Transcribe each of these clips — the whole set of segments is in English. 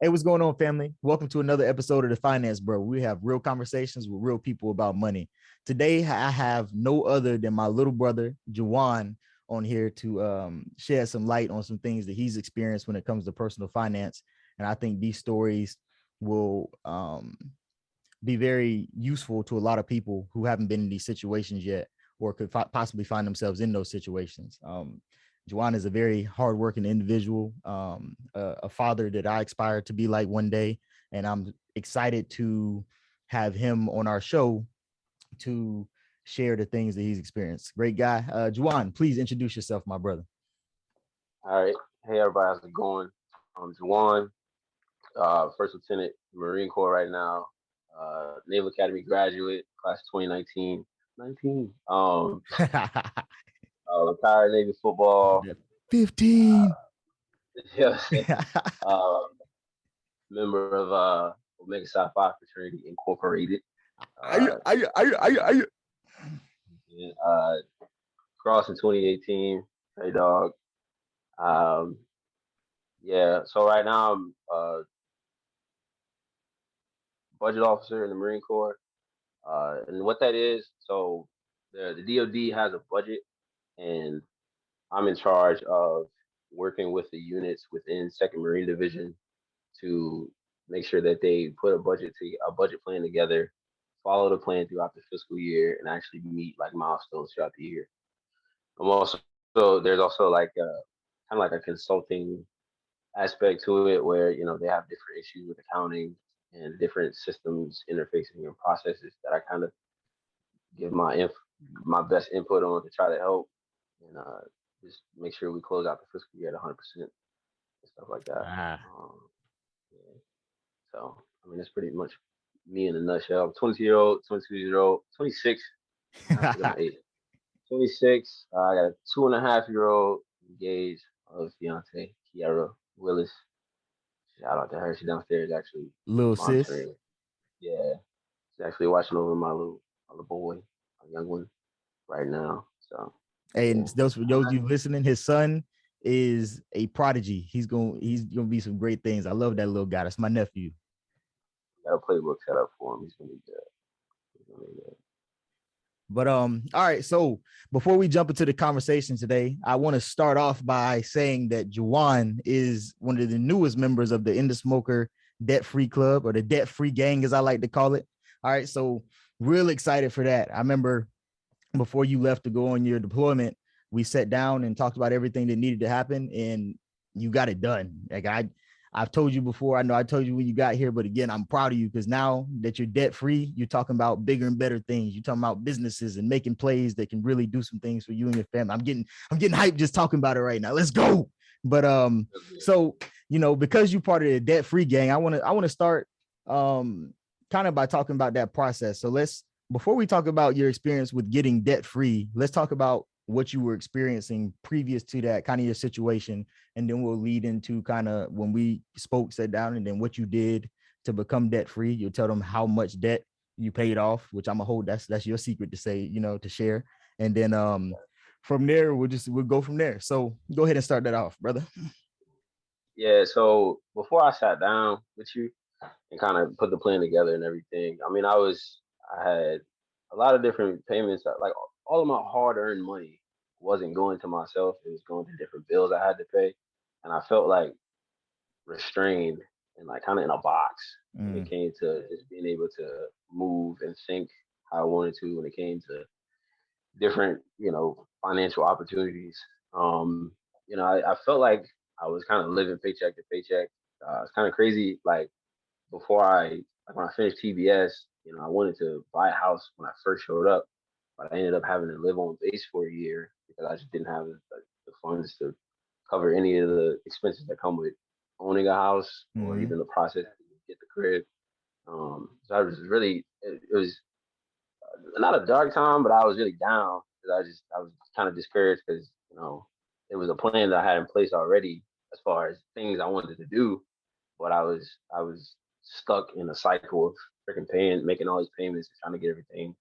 Hey, what's going on, family? Welcome to another episode of the Finance Bro. We have real conversations with real people about money. Today, I have no other than my little brother, Jajuan, on here to shed some light on some things that he's experienced when it comes to personal finance. And I think these stories will be very useful to a lot of people who haven't been in these situations yet or could possibly find themselves in those situations. Jajuan is a very hardworking individual, a father that I aspire to be like one day. And I'm excited to have him on our show to share the things that he's experienced. Great guy. Jajuan, please introduce yourself, my brother. All right. Hey, everybody. How's it going? I'm Jajuan, First Lieutenant, Marine Corps right now. Naval Academy graduate, class of 2019. 19. Retired Navy football. 15. Yeah. uh, Member of Omega Psi Phi Fraternity Incorporated. Are you? And, crossed in 2018. Hey, dog. Um, yeah. So right now I'm budget officer in the Marine Corps. And what that is, so the DoD has a budget, and I'm in charge of working with the units within Second Marine Division to make sure that they put a budget plan together, follow the plan throughout the fiscal year, and actually meet like milestones throughout the year. I'm also there's also like a kind of like a consulting aspect to it where they have different issues with accounting and different systems interfacing and processes that I kind of give my best input on to try to help and just make sure we close out the fiscal year at 100% and stuff like that. Ah. Yeah. So I mean, that's pretty much me in a nutshell. I'm 22-year-old, 22-year-old, 26. I forget my age. 26. I got a 2.5-year-old engaged. I love fiance Kiara Willis. Shout out to her. She's downstairs actually Little sis. monitoring. Yeah, she's actually watching over my little boy, my young one, right now. So And yeah, those for those of you listening, his son is a prodigy. He's gonna be some great things. I love that little guy. That's my nephew. got a playbook set up for him. He's gonna be good. He's gonna be good. But all right. So before we jump into the conversation today, I want to start off by saying that Jajuan is one of the newest members of the End Smoker Debt Free Club, or the Debt Free Gang, as I like to call it. All right. So real excited for that. I remember before you left to go on your deployment, we sat down and talked about everything that needed to happen, and you got it done. Like I've told you before, I know I told you when you got here, but again, I'm proud of you because now that you're debt free, you're talking about bigger and better things. You're talking about businesses and making plays that can really do some things for you and your family. I'm getting hyped just talking about it right now. Let's go. But so because you're part of the debt free gang, I want to start kind of by talking about that process. So before we talk about your experience with getting debt free, let's talk about what you were experiencing previous to that, kind of your situation. And then we'll lead into kind of when we sat down, and then what you did to become debt free. You'll tell them how much debt you paid off, which I'm a hold. That's your secret to say, to share. And then from there, we'll go from there. So go ahead and start that off, brother. Yeah. So before I sat down with you and kind of put the plan together and everything, I mean, I had a lot of different payments. Like all of my hard-earned money wasn't going to myself; it was going to different bills I had to pay, and I felt like restrained and like kind of in a box when it Mm. came to just being able to move and think how I wanted to when it came to different, financial opportunities. I felt like I was kind of living paycheck to paycheck. It's kind of crazy. Like before like when I finished TBS, I wanted to buy a house when I first showed up, but I ended up having to live on base for a year because I just didn't have the funds to cover any of the expenses that come with owning a house or Mm-hmm. even the process to get the crib. So I was really, it was not a dark time, but I was really down because I was kind of discouraged because it was a plan that I had in place already as far as things I wanted to do, but I was stuck in a cycle of freaking making all these payments and trying to get everything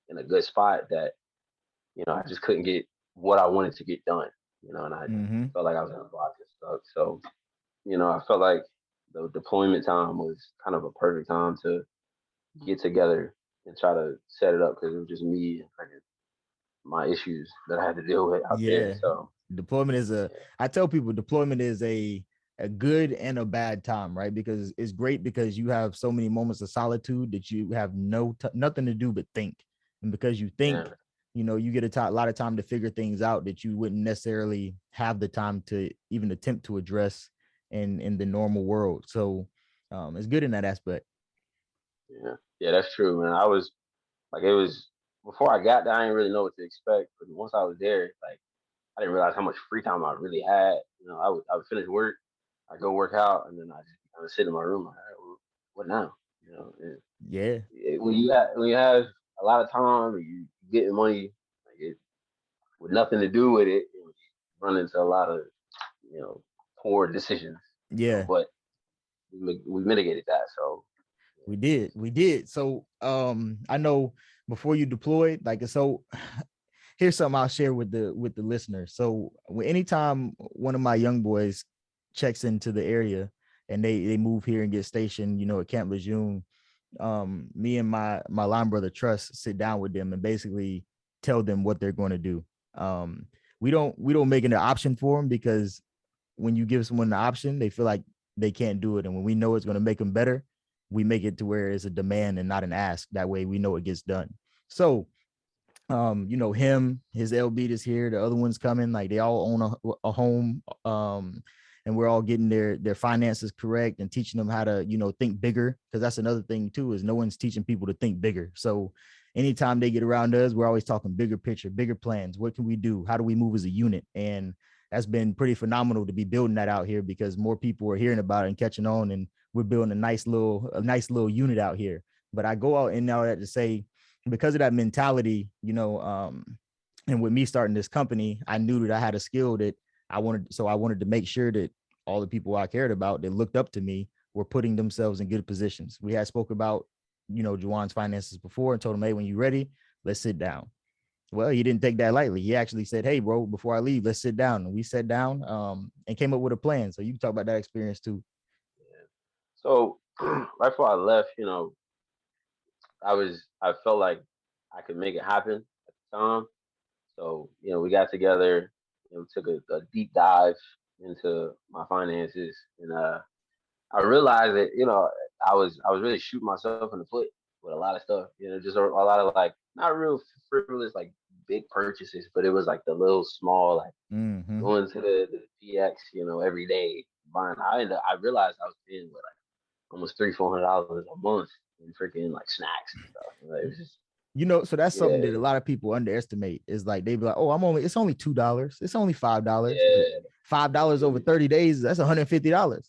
in a good spot that I just couldn't get what I wanted to get done. And I Mm-hmm. felt like I was in a box and stuck. So I felt like the deployment time was kind of a perfect time to get together and try to set it up because it was just me and my issues that I had to deal with out there. Yeah. So Deployment is yeah, I tell people deployment is a good and a bad time, right? Because it's great because you have so many moments of solitude that you have nothing to do but think. And because you yeah, think, you get a lot of time to figure things out that you wouldn't necessarily have the time to even attempt to address in the normal world. So it's good in that aspect. yeah, yeah. That's true, man. I was like, it was before I got there. I didn't really know what to expect, but once I was there, like I didn't realize how much free time I really had. I would finish work, I go work out, and then I just kind of sit in my room. Like, all right, well, what now? And Yeah. when you have a lot of time, and you getting money, like with nothing to do with it, you run into a lot of you know poor decisions. Yeah. But we mitigated that. So We did. We did. So I know before you deployed, like so here's something I'll share with the listeners. So anytime one of my young boys checks into the area and they move here and get stationed, at Camp Lejeune, me and my line brother Trust sit down with them and basically tell them what they're going to do. Um, we don't make it an option for them because when you give someone the option, they feel like they can't do it. And when we know it's going to make them better, we make it to where it's a demand and not an ask. That way we know it gets done. So him, his LB is here, the other one's coming, like they all own a home, and we're all getting their finances correct and teaching them how to think bigger, because that's another thing too, is no one's teaching people to think bigger. So anytime they get around us, we're always talking bigger picture, bigger plans. What can we do? How do we move as a unit? And that's been pretty phenomenal to be building that out here, because more people are hearing about it and catching on, and we're building a nice little unit out here. But I go out and now that to say, because of that mentality, and with me starting this company, I knew that I had a skill that I wanted to make sure that all the people I cared about that looked up to me were putting themselves in good positions. We had spoke about, Jajuan's finances before and told him, hey, when you're ready, let's sit down. Well, he didn't take that lightly. He actually said, hey, bro, before I leave, let's sit down. And we sat down, and came up with a plan. So you can talk about that experience too. yeah. So right before I left, I felt like I could make it happen at the time. So, we got together, took a deep dive into my finances, and I realized that, I was really shooting myself in the foot with a lot of stuff, just a lot of like not real frivolous like big purchases, but it was like the little small like Mm-hmm. going to the PX, every day buying. I realized I was paying what like almost $300-400 a month in freaking like snacks and stuff. It was just So that's something yeah, that a lot of people underestimate, is like they be like, oh, it's only $2, it's only $5, but yeah, $5 over yeah, 30 days, that's $150.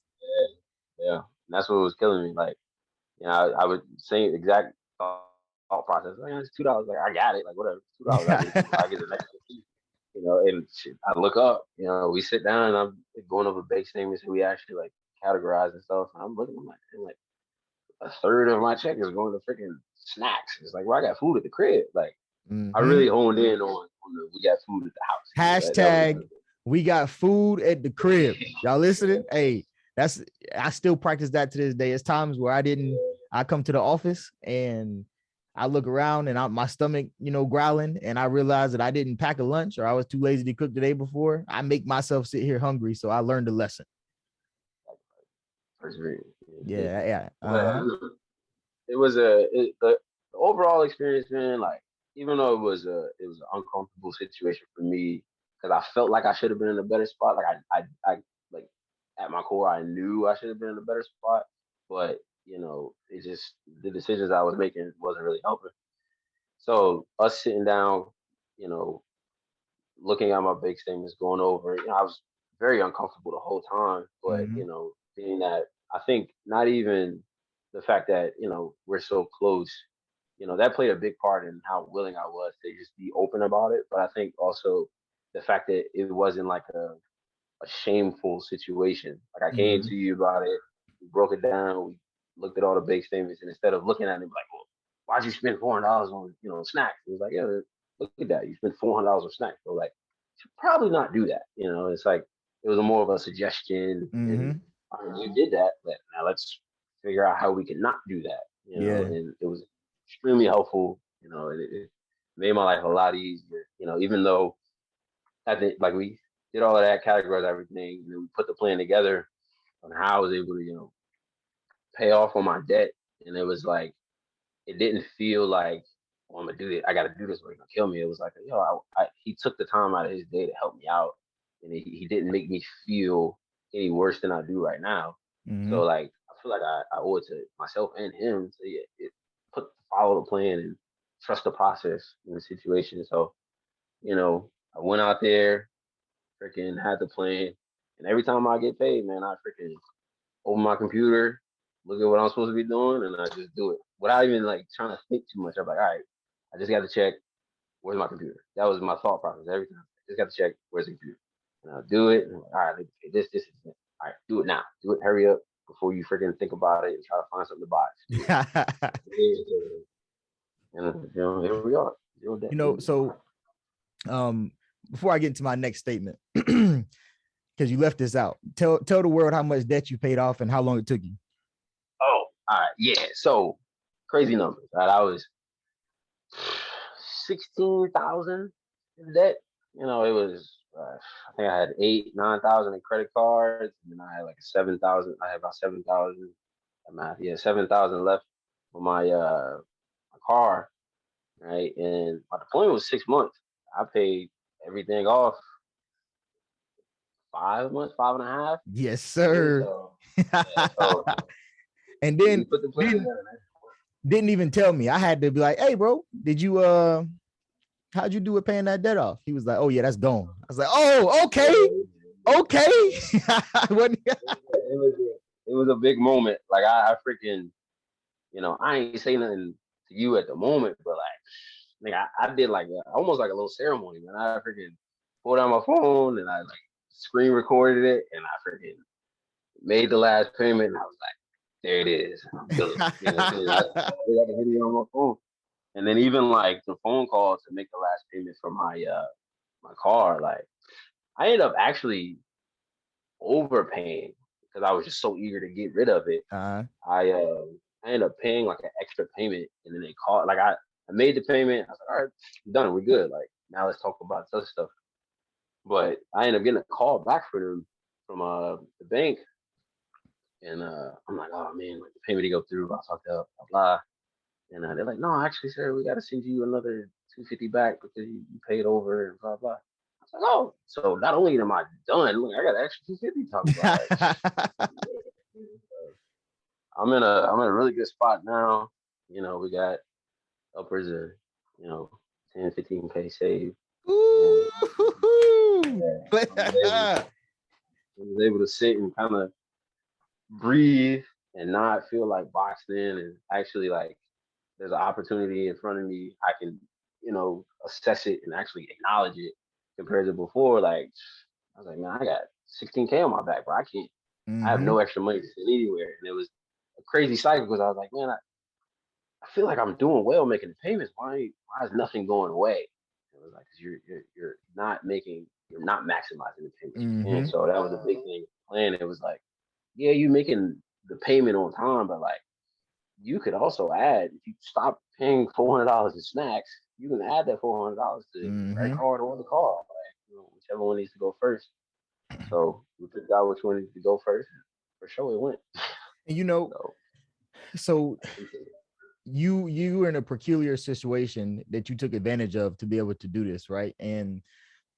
yeah. And that's what was killing me. Like, I would say exact thought process. Like, it's $2. Like, I got it. Like, whatever, $2. I get the next 50. And shit, I look up. We sit down and I'm going over base statements and we actually like categorize and stuff. And I'm looking. I'm like a third of my check is going to freaking snacks. It's like, well, I got food at the crib. Like, I Mm-hmm. really honed in on the we got food at the house. That was Hashtag we got food at the crib. Y'all listening? Hey, that's I still practice that to this day. It's times where I come to the office and I look around and my stomach, growling, and I realize that I didn't pack a lunch or I was too lazy to cook the day before. I make myself sit here hungry, so I learned a lesson. persevering. Yeah, yeah. But Uh-huh. the overall experience, man. Like, even though it was an uncomfortable situation for me because I felt like I should have been in a better spot. Like I like at my core, I knew I should have been in a better spot, but it just the decisions I was making wasn't really helping. So us sitting down, you know, looking at my big statements, going over, I was very uncomfortable the whole time. But Mm-hmm. being that I think not even the fact that we're so close, that played a big part in how willing I was to just be open about it. But I think also the fact that it wasn't like a shameful situation. Like I came Mm-hmm. to you about it, we broke it down, we looked at all the big statements, and instead of looking at it like, well, why'd you spend $400 on snacks? It was like, yeah, look at that, you spent $400 on snacks. So like, should probably not do that. It's like it was more of a suggestion, and Mm-hmm. all right, you did that. Now let's figure out how we can not do that. Yeah. And it was extremely helpful. It made my life a lot easier. Even though I think like we did all of that, categorized everything, and then we put the plan together on how I was able to, pay off on my debt. And it was like it didn't feel like, well, I'm gonna do it. I got to do this or he's gonna kill me. It was like, he took the time out of his day to help me out, and he didn't make me feel any worse than I do right now. So Mm-hmm. like, I feel like I owe it to myself and him to follow the plan and trust the process in the situation. So I went out there, freaking had the plan, and every time I get paid, man, I freaking open my computer, look at what I'm supposed to be doing, and I just do it without even like trying to think too much. I'm like, all right, I just got to check where's my computer. That was my thought process every time. I just got to check where's the computer, and I'll do it. And I'm like, all right, this is it. All right, do it now. Do it. Hurry up before you freaking think about it and try to find something to buy. And here we are. So before I get into my next statement, because you left this out, tell the world how much debt you paid off and how long it took you. Oh, all right, yeah. So crazy numbers. Right, I was 16,000 in debt. It was I think I had 8, 9,000 in credit cards, and then I had like 7,000. I had about 7,000. Math, yeah, 7,000 left for my car, right? And my deployment was 6 months. I paid everything off 5 months, 5.5. Yes, Maybe. sir. So yeah, so And we then put the plan together. didn't even tell me. I had to be like, hey, bro, did you how'd you do with paying that debt off? He was like, oh yeah, that's gone. I was like, oh, okay. Okay. It was a big moment. Like I freaking, I ain't say nothing to you at the moment, but like I did like almost like a little ceremony, man. I freaking pulled out my phone and I like screen recorded it and I freaking made the last payment and I was like, there it is. I'm good. I got the video on my phone. And then even like the phone call to make the last payment for my car, like I ended up actually overpaying because I was just so eager to get rid of it. uh, I ended up paying like an extra payment, and then they called. Like I made the payment. I was like, all right, done. We're good. Like now let's talk about this other stuff. But I ended up getting a call back from them from the bank, and I'm like, oh man, like the payment didn't go through. I fucked up, blah blah. And they're like, no, actually, sir, we got to send you another 250 back because you paid over and blah blah. I was like, oh, so not only am I done, look, I got an extra 250 to talk about. Like, I'm in a really good spot now. We got upwards of, you know, 10, 15K saved. And yeah, I was able to sit and kind of breathe and not feel like boxed in and actually like there's an opportunity in front of me. I can, assess it and actually acknowledge it compared to before. Like I was like, man, I got 16K on my back, but I have mm-hmm. no extra money to send anywhere. And it was a crazy cycle because I was like, man, I feel like I'm doing well making the payments. Why is nothing going away? It was like, cause you're not maximizing the payments you can. Mm-hmm. So that was a big thing. Plan. It was like, yeah, you making the payment on time, but like you could also add if you stop paying $400 in snacks, you can add that $400 to the credit Mm-hmm. card or the car, like whichever one needs to go first. So we figured out which one needs to go first. For sure, it went. And So so you were in a peculiar situation that you took advantage of to be able to do this, right? And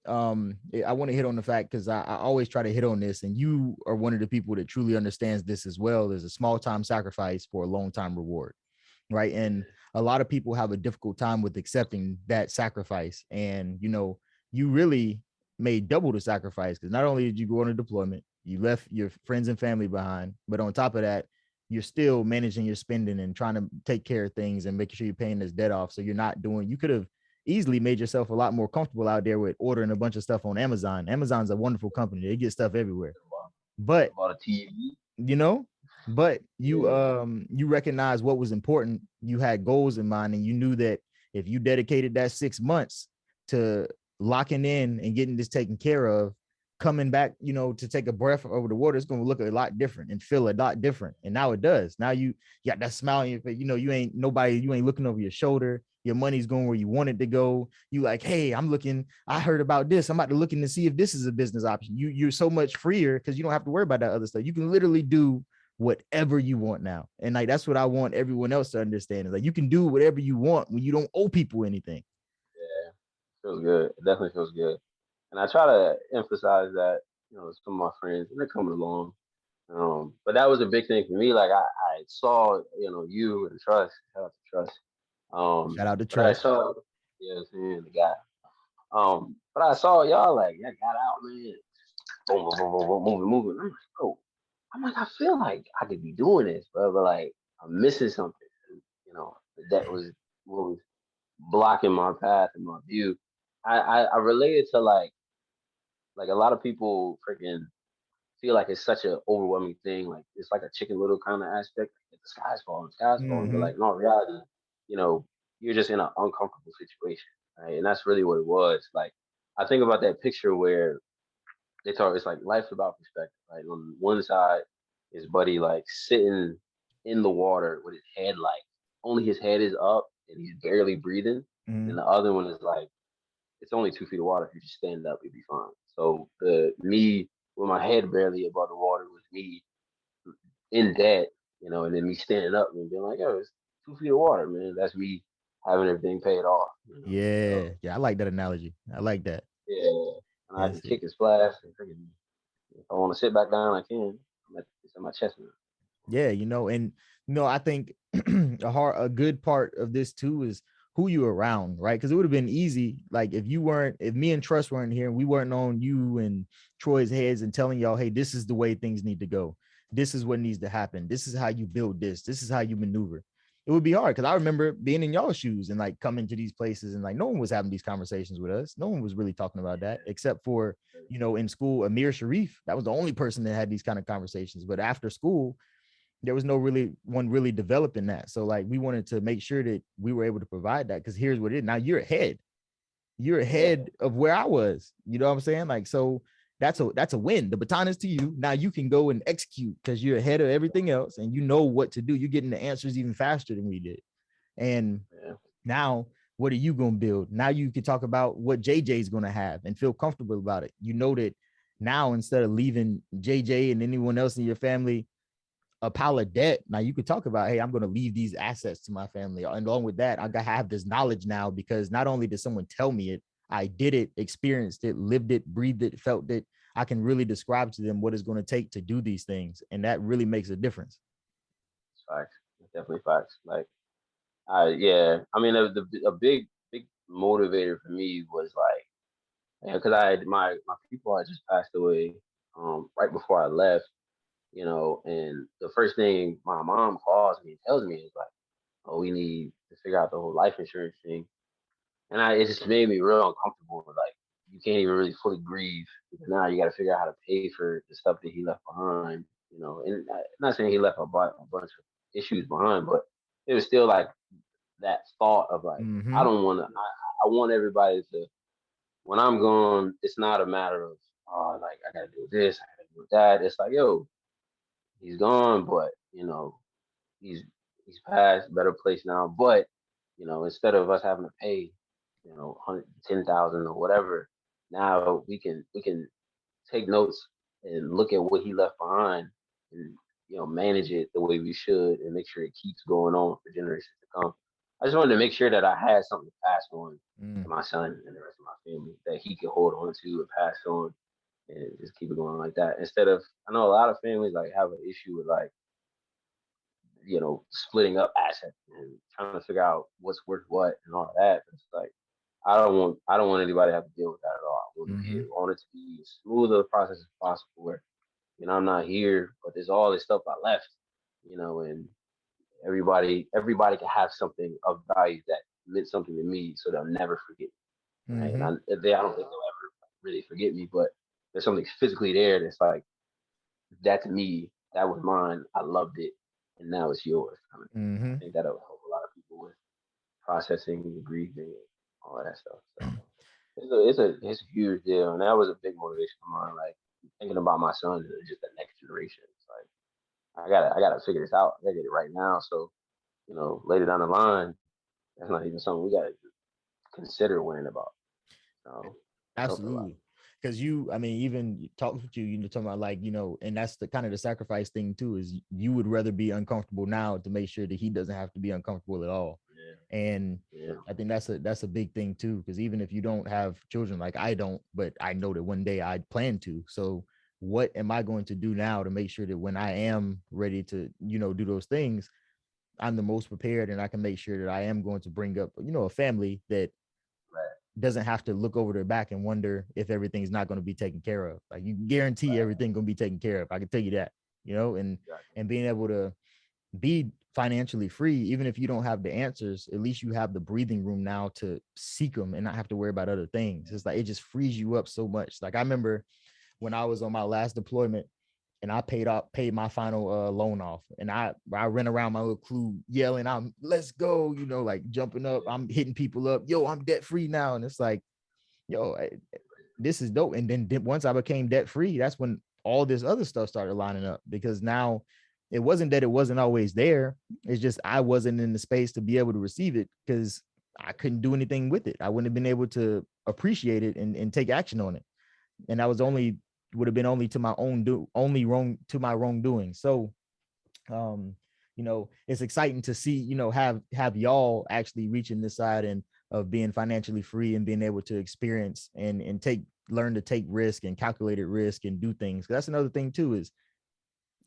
I want to hit on the fact because I always try to hit on this, and you are one of the people that truly understands this as well. There's a small time sacrifice for a long time reward, right? And a lot of people have a difficult time with accepting that sacrifice. And you really made double the sacrifice because not only did you go on a deployment, you left your friends and family behind, but on top of that, you're still managing your spending and trying to take care of things and making sure you're paying this debt off. So you could have easily made yourself a lot more comfortable out there with ordering a bunch of stuff on Amazon. Amazon's a wonderful company. They get stuff everywhere. But about a TV. you know, but Yeah. you recognize what was important. You had goals in mind and you knew that if you dedicated that 6 months to locking in and getting this taken care of, coming back, to take a breath over the water, it's going to look a lot different and feel a lot different. And now it does. Now you got that smile on your face. You ain't looking over your shoulder. Your money's going where you want it to go. You like, hey, I heard about this. I'm about to looking to see if this is a business option. You're so much freer because you don't have to worry about that other stuff. You can literally do whatever you want now. And like, that's what I want everyone else to understand is like, you can do whatever you want when you don't owe people anything. Yeah, feels good. It definitely feels good. And I try to emphasize that, some of my friends, and they're coming along. But that was a big thing for me. Like I saw, you and Trust, shout out to Trust. Shout out to But I Trust. saw, yeah, seeing the guy. But I saw y'all like, y'all got out, man. Boom, boom, boom, boom, boom, moving, moving. I'm like, bro, I feel like I could be doing this, bro, but like I'm missing something. And, that was what was blocking my path and my view. I related to like a lot of people freaking feel like it's such an overwhelming thing. Like it's like a chicken little kind of aspect. Like the sky's falling, the sky's falling. But Mm-hmm. like in all reality, you know, you're just in an uncomfortable situation, right? And that's really what it was. Like I think about that picture where they talk. It's like life's about perspective, right? On one side is Buddy like sitting in the water with his head like only his head is up and he's barely breathing. And then Mm-hmm. the other one is like it's only 2 feet of water. If you just stand up, you'll be fine. So the me with my head barely above the water was me in debt, and then me standing up and being like, "Yo, it's 2 feet of water, man." That's me having everything paid off. Yeah. So Yeah. I like that analogy. I like that. yeah, and I can Yes. kick and splash. And freaking, if I want to sit back down, I can. It's in my chest now. Yeah, and I think a good part of this too is who you around, right? Because it would have been easy, like if me and Trust weren't here and we weren't on you and Troy's heads and telling y'all, hey, this is the way things need to go. This is what needs to happen. This is how you build this. This is how you maneuver. It would be hard because I remember being in y'all shoes and like coming to these places and like no one was having these conversations with us. No one was really talking about that except for, in school, Amir Sharif. That was the only person that had these kind of conversations. But after school, there was no really one really developing that. So like we wanted to make sure that we were able to provide that because here's what it is. Now you're Yeah, ahead of where I was. You know what I'm saying? Like, so that's a win. The baton is to you. Now you can go and execute because you're ahead of everything else and you know what to do. You're getting the answers even faster than we did. And yeah, now what are you going to build? Now you can talk about what JJ's going to have and feel comfortable about it. You know that now instead of leaving JJ and anyone else in your family a pile of debt. Now you could talk about, hey, I'm going to leave these assets to my family. And along with that, I got to have this knowledge now because not only did someone tell me it, I did it, experienced it, lived it, breathed it, felt it. I can really describe to them what it's going to take to do these things. And that really makes a difference. it's facts. It's definitely facts. Like, yeah. I mean, a big motivator for me was like, because I had my people had just passed away, right before I left, and the first thing my mom calls me and tells me is like, "Oh, we need to figure out the whole life insurance thing," and it just made me real uncomfortable. Like, you can't even really fully grieve because now you got to figure out how to pay for the stuff that he left behind, And I'm not saying he left a bunch of issues behind, but it was still like that thought of like, I Mm-hmm. don't want to. I want everybody to when I'm gone, it's not a matter of like I gotta do this, I gotta do that. It's like, yo, he's gone, but he's he's past better place now. But instead of us having to pay, 110,000 or whatever, now we can take notes and look at what he left behind and manage it the way we should and make sure it keeps going on for generations to come. I just wanted to make sure that I had something to pass on to Mm. my son and the rest of my family that he could hold on to and pass on and just keep it going like that. Instead of I know a lot of families like have an issue with like splitting up assets and trying to figure out what's worth what and all of that. It's like I don't want anybody to have to deal with that at all. Mm-hmm. I want it to be as smooth of a process as possible where I'm not here, but there's all this stuff I left, and everybody can have something of value that meant something to me, so they'll never forget me, right? And Mm-hmm. I don't think they'll ever really forget me, but there's something physically there that's like that's me, that was mine, I loved it, and now it's yours. I Mm-hmm. think that'll help a lot of people with processing, grieving, all of that stuff. So it's a huge deal, and that was a big motivation of mine. Like thinking about my son and just the next generation. It's like I gotta figure this out. I gotta get it right now. So later down the line, that's not even something we gotta consider worrying about. So it helped a lot. Absolutely. Because I mean, even talks with you, talking about like, and that's the kind of the sacrifice thing too, is you would rather be uncomfortable now to make sure that he doesn't have to be uncomfortable at all. Yeah, And yeah, I think that's a big thing too, because even if you don't have children, like I don't, but I know that one day I plan to. So what am I going to do now to make sure that when I am ready to, do those things, I'm the most prepared and I can make sure that I am going to bring up, a family that right, doesn't have to look over their back and wonder if everything's not going to be taken care of. Like you guarantee right, everything going to be taken care of. I can tell you that, and exactly. and being able to be financially free, even if you don't have the answers, at least you have the breathing room now to seek them and not have to worry about other things. It's like it just frees you up so much. Like I remember when I was on my last deployment and I paid my final loan off, and I ran around my little crew yelling, "I'm let's go!" Like jumping up, I'm hitting people up. Yo, I'm debt free now, and it's like, yo, this is dope. And then once I became debt free, that's when all this other stuff started lining up, because now it wasn't that it wasn't always there. It's just I wasn't in the space to be able to receive it because I couldn't do anything with it. I wouldn't have been able to appreciate it and take action on it. And that was only would have been only to my own only wrong to my wrongdoing. So um it's exciting to see, have y'all actually reaching this side and of being financially free and being able to experience and learn to take risk and calculated risk and do things. That's another thing too, is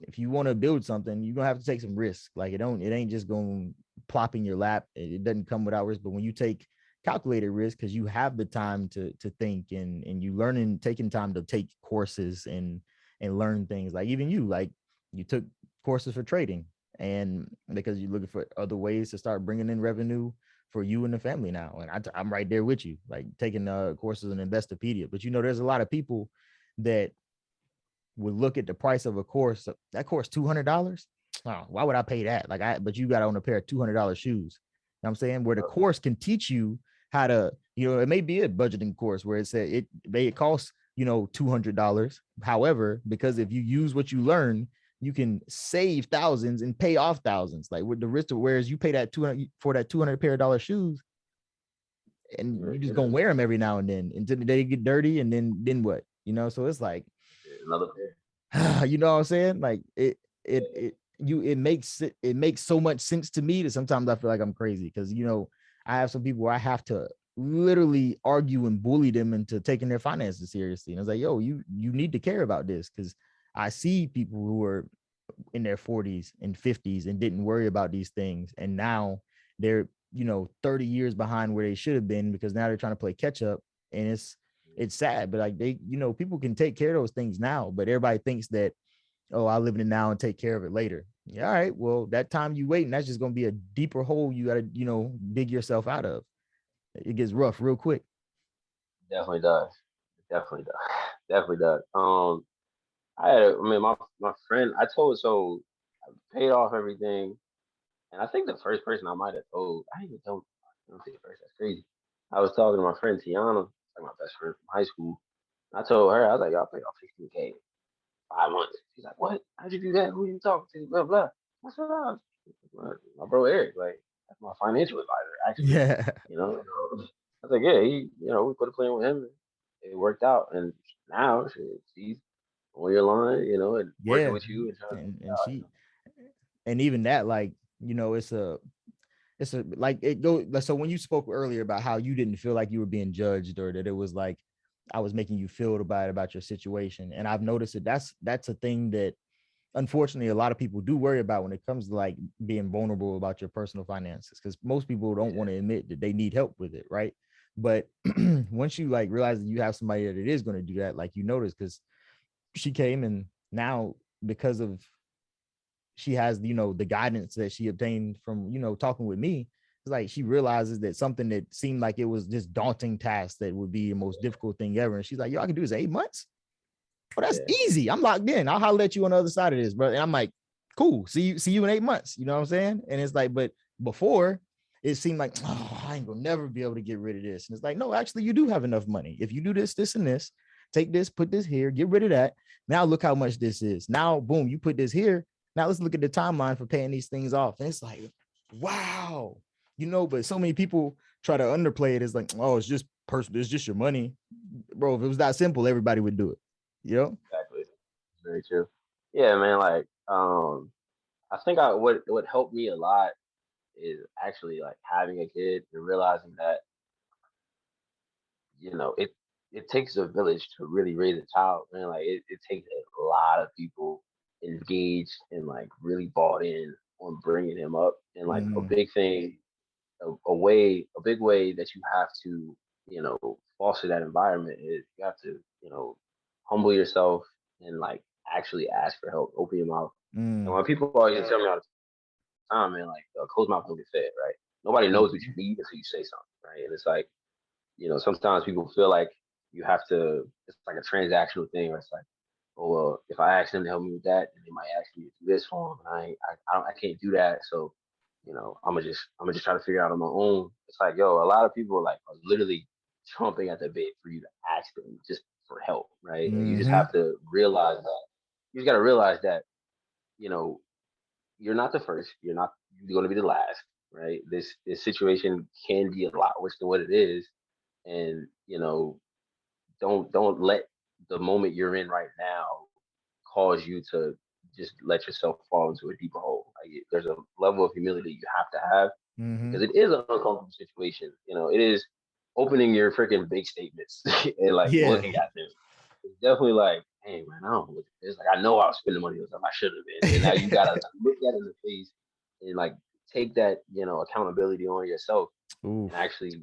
if you want to build something, you're gonna have to take some risk. Like it ain't just gonna plop in your lap. It doesn't come without risk. But when you take calculated risk, because you have the time to think and you taking time to take courses and learn things. Like even you, like you took courses for trading, and because you're looking for other ways to start bringing in revenue for you and the family now. And I'm right there with you, like taking courses in Investopedia. But there's a lot of people that would look at the price of a course. That course $200. Oh, why would I pay that? But you got to own a pair of $200 shoes. You know what I'm saying? Where the course can teach you how to, it may be a budgeting course where it said it costs, $200. However, because if you use what you learn, you can save thousands and pay off thousands. Like with the risk of, whereas you pay that 200 for that 200 pair of dollar shoes, and you just gonna wear them every now and then until they get dirty, and then what? So it's like, Another pair. you know what I'm saying? Like it makes so much sense to me that sometimes I feel like I'm crazy, because I have some people where I have to literally argue and bully them into taking their finances seriously. And I was like, yo, you need to care about this, because I see people who are in their 40s and 50s and didn't worry about these things, and now they're 30 years behind where they should have been, because now they're trying to play catch up. And it's sad, but like people can take care of those things now, but everybody thinks that, oh, I live in it now and take care of it later. Yeah, all right, well, that time you wait, and that's just going to be a deeper hole you got to dig yourself out of. It gets rough real quick. Definitely does. Definitely does. Definitely does. I mean, my friend, I told so I paid off everything, and I think the first person I might have told, I didn't even tell. I don't think the first. That's crazy. I was talking to my friend Tiana, like my best friend from high school. I told her, I was like, "Y'all paid off 15K 5 months." She's like, "What? How'd you do that? Who you talking to?" Blah blah. I said, "Oh, my bro Eric, like that's my financial advisor, actually." Yeah. You know, I was like, "Yeah, we put a plan with him. It worked out, and now she's on your line, and working Yeah. with you and trying to figure And it out. she, and even that, like, it's a like it goes. So when you spoke earlier about how you didn't feel like you were being judged, or that it was like I was making you feel bad about your situation, and I've noticed that that's a thing that unfortunately a lot of people do worry about when it comes to like being vulnerable about your personal finances, because most people don't want to admit that they need help with it, right? But once you like realize that you have somebody that it is going to do that, like you notice, because she came, and now because of she has the guidance that she obtained from talking with me, it's like she realizes that something that seemed like it was this daunting task that would be the most difficult thing ever, and she's like, yo, I can do this 8 months. Oh, that's Yeah, easy. I'm locked in. I'll holler at you on the other side of this, bro. And I'm like, cool. See you in 8 months. You know what I'm saying? And it's like, but before it seemed like, oh, I ain't gonna never be able to get rid of this. And it's like, no, actually, you do have enough money. If you do this, this, and this, take this, put this here, get rid of that. Now look how much this is. Now, boom, you put this here. Now let's look at the timeline for paying these things off. And it's like, wow, but so many people try to underplay it as like, oh, it's just personal, it's just your money. Bro, if it was that simple, everybody would do it. Exactly. Very true. Yeah, man. Like, I think what helped me a lot is actually like having a kid and realizing that it takes a village to really raise a child, man. Like it takes a lot of people engaged and like really bought in on bringing him up. And like a big thing, a big way that you have to, foster that environment is you have to, humble yourself and like actually ask for help, open your mouth. And when people always tell me all the time, man, like closed mouth don't get fed, right? Nobody knows what you need until you say something, right? And it's like, sometimes people feel like you have to, it's like a transactional thing where it's like, oh, well, if I ask them to help me with that, then they might ask me to do this for them. And I can't do that. So, I'm gonna just try to figure it out on my own. It's like, yo, a lot of people are literally chomping at the bit for you to ask them just for help, right? And you just have to realize that, you just got to realize that, you know, you're not the first, you're going to be the last, right? This situation can be a lot worse than what it is. And, don't let the moment you're in right now cause you to just let yourself fall into a deeper hole. Like there's a level of humility you have to have because it is an uncomfortable situation. It is opening your freaking big statements and like Yeah. looking at them. It's definitely like, hey man, I don't look at this. Like I know I was spending money on stuff I should have been, and now you gotta look at it in the face and like take that accountability on yourself Ooh. and actually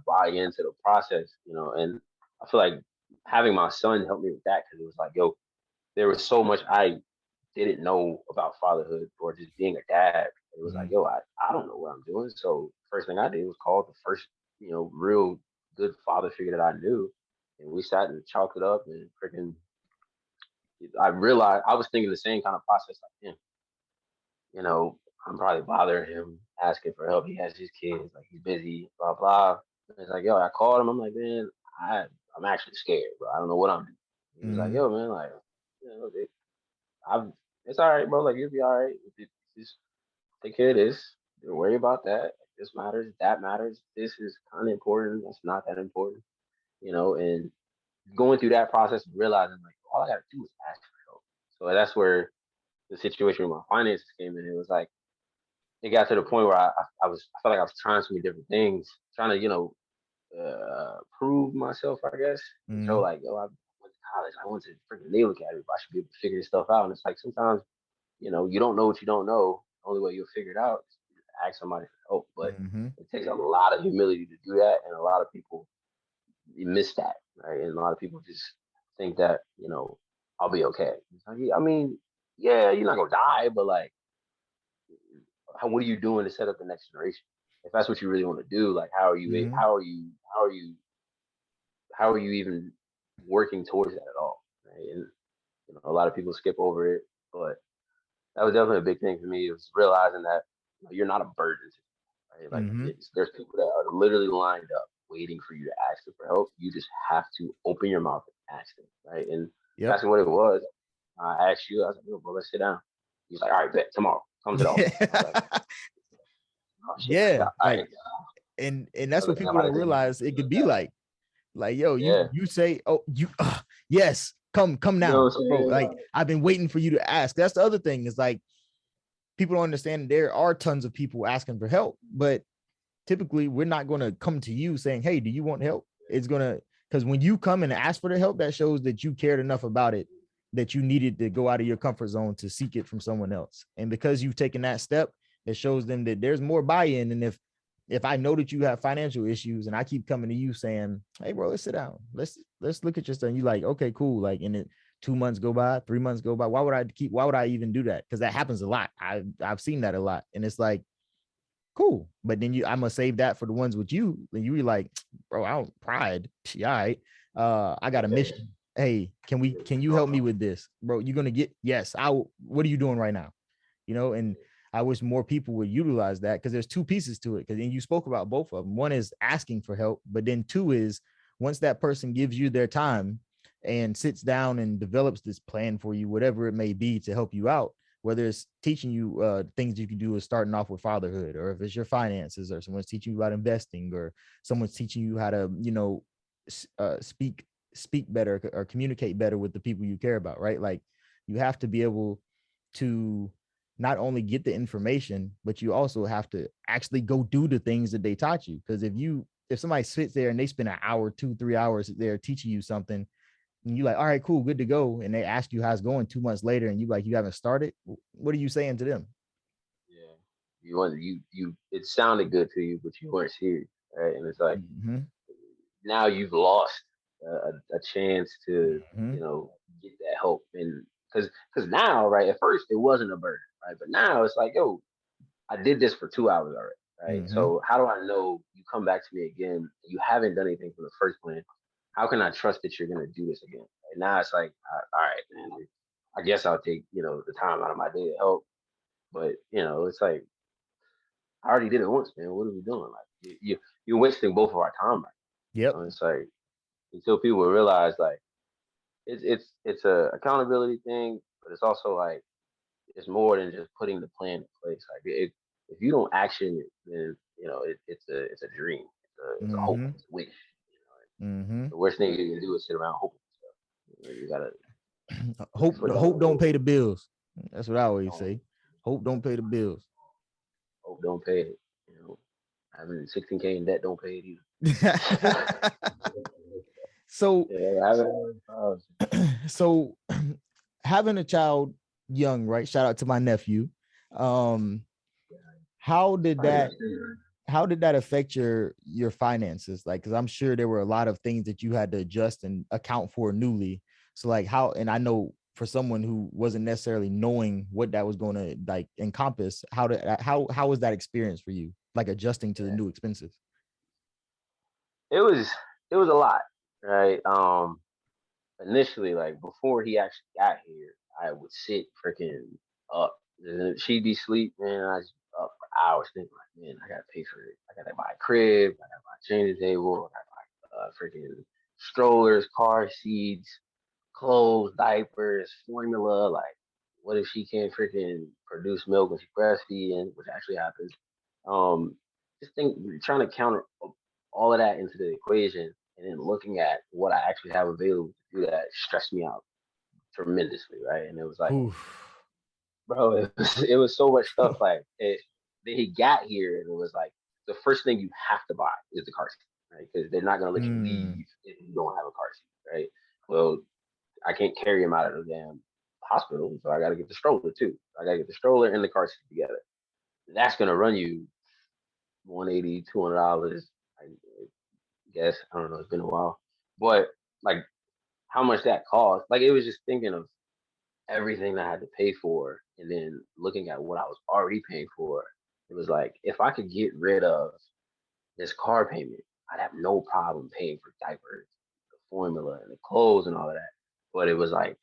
buy into the process. And I feel like having my son help me with that because it was like, yo, there was so much I didn't know about fatherhood or just being a dad. It was like, yo, I don't know what I'm doing. So first thing I did was call the first, real good father figure that I knew. And we sat and chalked it up and freaking I realized I was thinking the same kind of process like him. I'm probably bothering him, asking for help. He has his kids, like he's busy, blah blah. And it's like, yo, I called him. I'm like, man, I'm actually scared, bro. I don't know what I'm doing. He was like, yo, man, like, I've it's all right, bro. Like you'll be all right. Just take care of this. Don't worry about that. This matters. That matters. This is kind of important. That's not that important. And going through that process and realizing like all I gotta do is ask for help. So that's where the situation with my finances came in. It was like it got to the point where I felt like I was trying so many different things, trying to prove myself, I guess, and show like, yo, I went to college, I went to freaking Naval Academy, but I should be able to figure this stuff out. And it's like sometimes, you don't know what you don't know. The only way you'll figure it out is to ask somebody for help. But it takes a lot of humility to do that, and a lot of people miss that, right? And a lot of people just think that, I'll be okay. It's like, I mean, yeah, you're not gonna die, but like, what are you doing to set up the next generation? If that's what you really want to do, like, how are you even working towards that at all? Right? And a lot of people skip over it, but that was definitely a big thing for me. It was realizing that you're not a burden, right? Like there's people that are literally lined up waiting for you to ask them for help. You just have to open your mouth and ask them, right? And that's what it was. I asked you, I was like, yo, bro, let's sit down. He's like, all right, bet tomorrow. Come to the office. Like, oh, shit, Yeah. like, and that's what people don't realize it could be like, yo, you say, oh, yes, come now, bro. Like I've been waiting for you to ask. That's the other thing is like people don't understand there are tons of people asking for help, but typically we're not going to come to you saying, hey, do you want help? It's going to, because when you come and ask for the help, that shows that you cared enough about it that you needed to go out of your comfort zone to seek it from someone else. And because you've taken that step, it shows them that there's more buy-in. And if I know that you have financial issues and I keep coming to you saying, hey bro, let's sit down. Let's look at your stuff. And you're like, okay, cool. Like in it, 2 months go by, 3 months go by. Why would I even do that? Because that happens a lot. I've seen that a lot. And it's like, cool. But then I'm gonna save that for the ones with you. And you be like, bro, I don't pride. All right. I got a mission. Hey, can you help me with this? Bro, you're gonna get, yes, what are you doing right now? And I wish more people would utilize that, because there's two pieces to it. Because then you spoke about both of them. One is asking for help, but then two is once that person gives you their time and sits down and develops this plan for you, whatever it may be to help you out, whether it's teaching you things you can do is starting off with fatherhood, or if it's your finances, or someone's teaching you about investing, or someone's teaching you how to, speak better or communicate better with the people you care about, right? Like you have to be able to not only get the information, but you also have to actually go do the things that they taught you. Because if somebody sits there and they spend an hour, 2-3 hours there teaching you something, and you like, all right, cool, good to go, and they ask you how it's going 2 months later, and you like, you haven't started, what are you saying to them? Yeah. You it sounded good to you, but you weren't serious, right? And it's like Mm-hmm. now you've lost a chance to, Mm-hmm. get that help. And because now, right, at first it wasn't a burden, right? But now it's like, yo, I did this for 2 hours already, right? Mm-hmm. So how do I know you come back to me again? You haven't done anything from the first plan. How can I trust that you're gonna do this again? And now it's like, all right, man. I guess I'll take the time out of my day to help. But it's like I already did it once, man. What are we doing? Like you're wasting both of our time, right? Yep. It's like until people realize like it's a accountability thing, but it's also like it's more than just putting the plan in place. Like if you don't action it, then it's a dream, it's a hope, Mm-hmm. it's a wish. You know, Mm-hmm. the worst thing you can do is sit around hoping for stuff. You gotta put your hope foot down. hope don't pay the bills. That's what I always Don't say. Hope don't pay the bills. hope don't pay it. Having 16K in debt don't pay it either. So Yeah, so having a child young, right? Shout out to my nephew. Um, how did that how did that affect your finances? Like, because I'm sure there were a lot of things that you had to adjust and account for newly. So like how, and I know for someone who wasn't necessarily knowing what that was going to like encompass, how was that experience for you? Like adjusting to the new expenses. it was it was a lot, right? Initially, like before he actually got here, I would sit freaking up. And she'd be asleep, man. I was up for hours thinking, like, man, I gotta pay for it. I gotta buy a crib. I gotta buy a changing table. I gotta buy freaking strollers, car seats, clothes, diapers, formula. Like, what if she can't freaking produce milk when she breastfeeding, which actually happens? Um, just trying to counter all of that into the equation, and then looking at what I actually have available to do that stressed me out tremendously, right? And it was like, Oof. bro, it was so much stuff. Like then he got here, and it was like the first thing you have to buy is the car seat, right? Because they're not gonna let you Mm, leave if you don't have a car seat, right? Well, I can't carry him out of the damn hospital, so I got to get the stroller too. I got to get the stroller and the car seat together. That's gonna run you 180, $200. I guess I don't know. It's been a while, but like how much that cost. Like it was just thinking of everything that I had to pay for, and then looking at what I was already paying for. It was like if I could get rid of this car payment, I'd have no problem paying for diapers, the formula, and the clothes and all of that. But it was like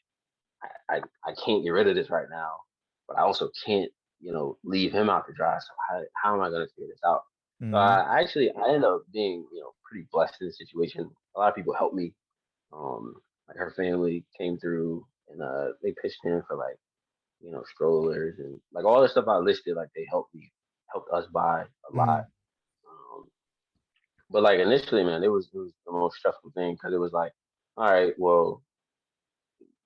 I can't get rid of this right now, but I also can't leave him out to dry. So how am I going to figure this out? So mm, I ended up being pretty blessed in the situation. A lot of people helped me. Like her family came through and they pitched in for like strollers and like all the stuff I listed. Like they helped us buy a lot. mm, Um, but like initially, man, it was the most stressful thing because it was like, all right, well,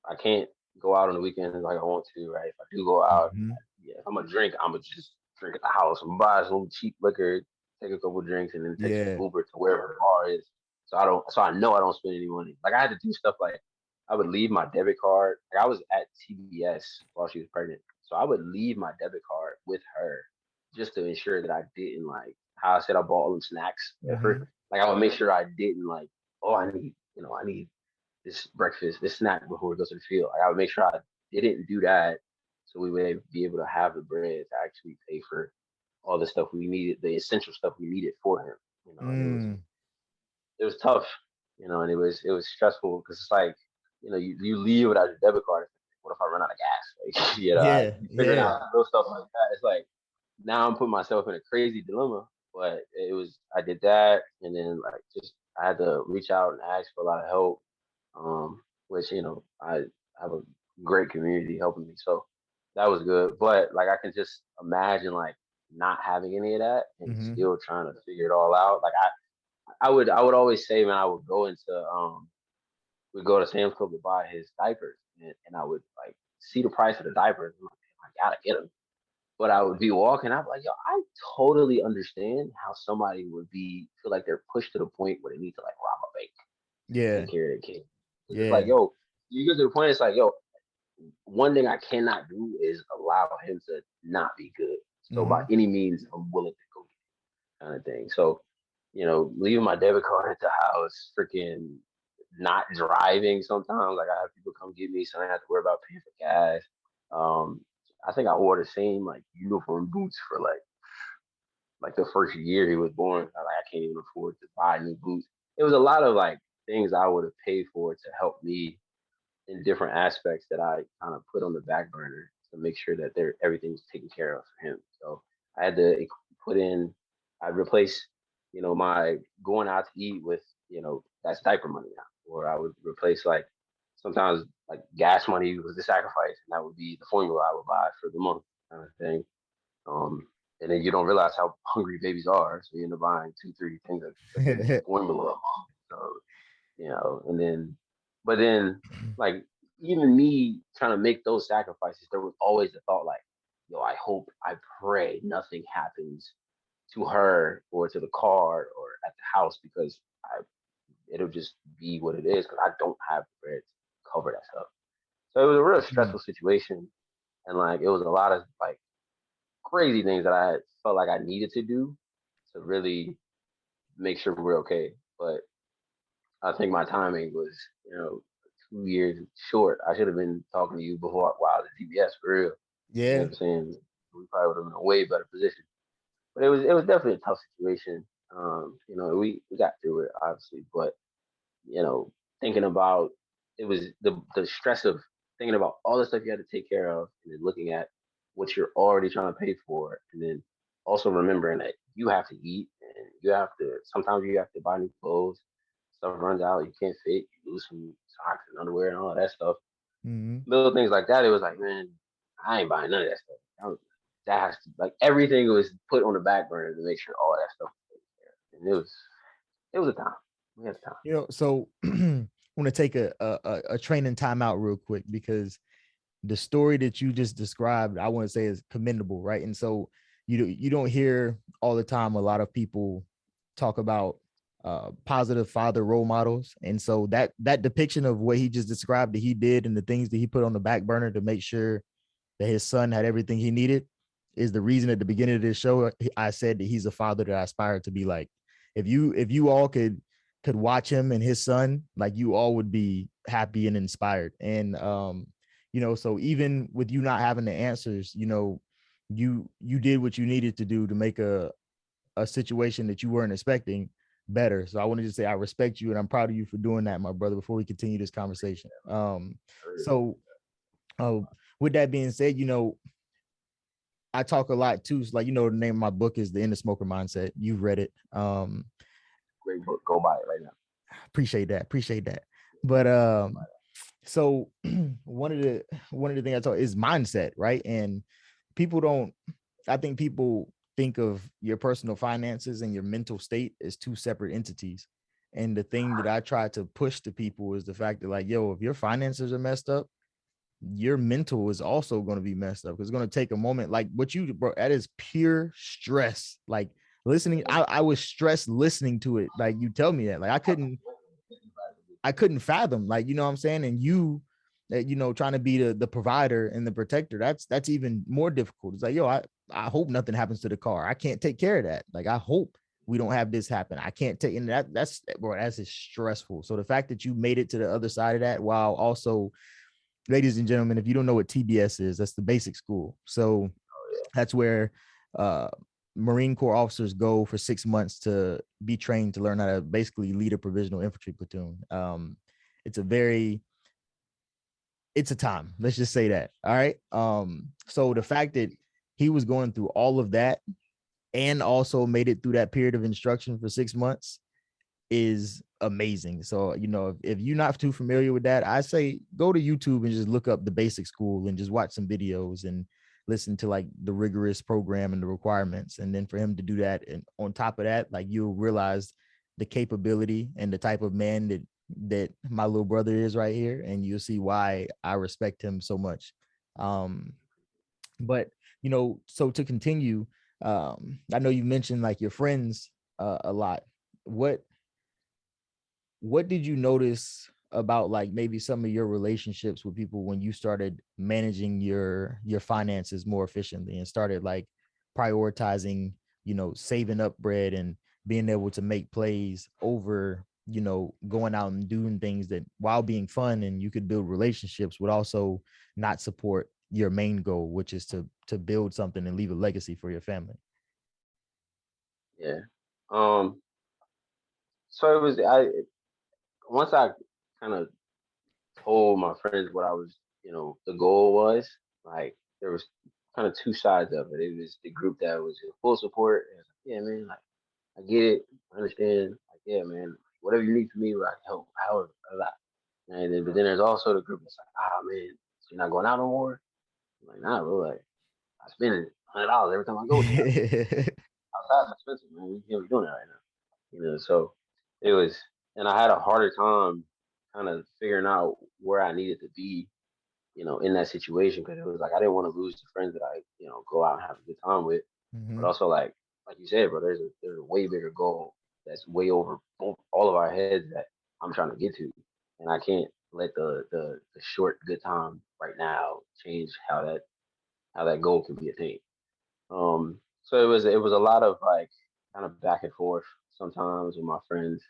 I can't go out on the weekends like I want to, right? If I do go out, mm-hmm. yeah, if I'm gonna drink, I'm gonna just drink at the house and buy some cheap liquor, take a couple drinks, and then take some Yeah. Uber to wherever the bar is. So I know I don't spend any money. Like I had to do stuff like I would leave my debit card. Like I was at TBS while she was pregnant, so I would leave my debit card with her just to ensure that I didn't like how I said I bought all them snacks at first. Mm-hmm. Like I would make sure I didn't like, oh, I need this breakfast, this snack before we go to the field. Like I would make sure I didn't do that, so we would be able to have the bread to actually pay for all the stuff we needed, the essential stuff we needed for him. And Mm, it was tough, and it was stressful because it's like you leave without your debit card. what if I run out of gas? Like, Yeah, you figure yeah. out little stuff like that. It's like now I'm putting myself in a crazy dilemma. But I did that, and then like just I had to reach out and ask for a lot of help. Which I have a great community helping me, so that was good. But like I can just imagine like not having any of that and Mm-hmm. still trying to figure it all out. Like I would always say, man, I would go into we go to Sam's Club to buy his diapers, and I would like see the price of the diapers. I'm like, I gotta get them. But I would be walking, I'd be like, yo, I totally understand how somebody would feel like they're pushed to the point where they need to like rob a bank to Yeah, take care of their kid. It's like, yeah. yo, you get to the point, it's like, yo, one thing I cannot do is allow him to not be good. So by Mm-hmm. any means, I'm willing to go kind of thing. So, leaving my debit card at the house, freaking not driving sometimes. Like I have people come get me, so I don't have to worry about paying for gas. Um, I think I wore the same like uniform boots for like the first year he was born. I can't even afford to buy new boots. It was a lot of like things I would have paid for to help me in different aspects that I kind of put on the back burner to make sure that everything's taken care of for him. So I had to put in, I replace, my going out to eat with, that's diaper money now, or I would replace like sometimes like gas money was the sacrifice, and that would be the formula I would buy for the month kind of thing. Um, and then you don't realize how hungry babies are, so you end up buying two, three things of freaking formula. So and then, but then, like, even me trying to make those sacrifices, there was always the thought, like, yo, I pray nothing happens to her or to the car or at the house because it'll just be what it is because I don't have the bread to cover that stuff. So it was a real Mm. stressful situation. And, like, it was a lot of, like, crazy things that I felt like I needed to do to really make sure we're okay. But I think my timing was, 2 years short. I should have been talking to you before while I was at TBS for real. You know Yeah. what I'm saying? We probably would have been in a way better position. But it was definitely a tough situation. We got through it obviously, but you know, thinking about it was the stress of thinking about all the stuff you had to take care of, and then looking at what you're already trying to pay for, and then also remembering that you have to eat and you have to sometimes you have to buy new clothes. Stuff runs out, you can't fit, you lose some socks and underwear and all that stuff. Mm-hmm. Little things like that. It was like, man, I ain't buying none of that stuff. That has to like everything was put on the back burner to make sure all that stuff was taken care of. And it was a time. We had a time. So I want to take a training timeout real quick because the story that you just described, I want to say is commendable, right? And so you don't hear all the time a lot of people talk about positive father role models, and so that depiction of what he just described that he did and the things that he put on the back burner to make sure that his son had everything he needed is the reason at the beginning of this show I said that he's a father that I aspire to be like. If you all could watch him and his son, like you all would be happy and inspired. And so even with you not having the answers, you did what you needed to do to make a situation that you weren't expecting better. So I wanted to say I respect you and I'm proud of you for doing that, my brother, before we continue this conversation. So uh, with that being said, I talk a lot too. So like, the name of my book is The Inner Smoker Mindset. You've read it. Great book. Go buy it right now. Appreciate that. But so one of the things I talk is mindset, right? And I think people think of your personal finances and your mental state as two separate entities. And the thing that I try to push to people is the fact that, like, yo, if your finances are messed up, your mental is also going to be messed up. It's going to take a moment. Like what you bro, that is pure stress. Like listening, I was stressed listening to it. Like you tell me that. Like I couldn't fathom, like, you know what I'm saying? And trying to be the provider and the protector, that's even more difficult. It's like, yo, I hope nothing happens to the car. I can't take care of that. Like, I hope we don't have this happen. I can't take, and that's just stressful. So the fact that you made it to the other side of that, while also, ladies and gentlemen, if you don't know what TBS is, that's the basic school. So that's where Marine Corps officers go for 6 months to be trained to learn how to basically lead a provisional infantry platoon. It's a very it's a time. Let's just say that. All right. So the fact that he was going through all of that and also made it through that period of instruction for 6 months is amazing. So, if you're not too familiar with that, I say go to YouTube and just look up the basic school and just watch some videos and listen to like the rigorous program and the requirements. And then for him to do that, and on top of that, like you'll realize the capability and the type of man that my little brother is right here, and you'll see why I respect him so much. Um, but so to continue, I know you mentioned like your friends a lot. What what did you notice about like maybe some of your relationships with people when you started managing your finances more efficiently and started like prioritizing, saving up bread and being able to make plays over, going out and doing things that while being fun and you could build relationships would also not support your main goal, which is to build something and leave a legacy for your family. Yeah. Um. So it was I once I kind of told my friends what I was, the goal was. Like there was kind of two sides of it. It was the group that was in full support. And like, yeah, man, like I get it, I understand. Like, yeah, man, whatever you need from me, I can help. However, a lot. And then, but then there's also the group that's like, ah, man, so you're not going out no more. I'm like, nah, bro, like I spend $100 every time I go there. Outside expensive, man. We can't be doing that right now. So it was, and I had a harder time kind of figuring out where I needed to be, in that situation because it was like I didn't want to lose the friends that I, go out and have a good time with, but Mm-hmm. also like you said, bro, there's a way bigger goal that's way over all of our heads that I'm trying to get to, and I can't let the short good time right now change how that goal can be attained. So it was a lot of like kind of back and forth sometimes with my friends.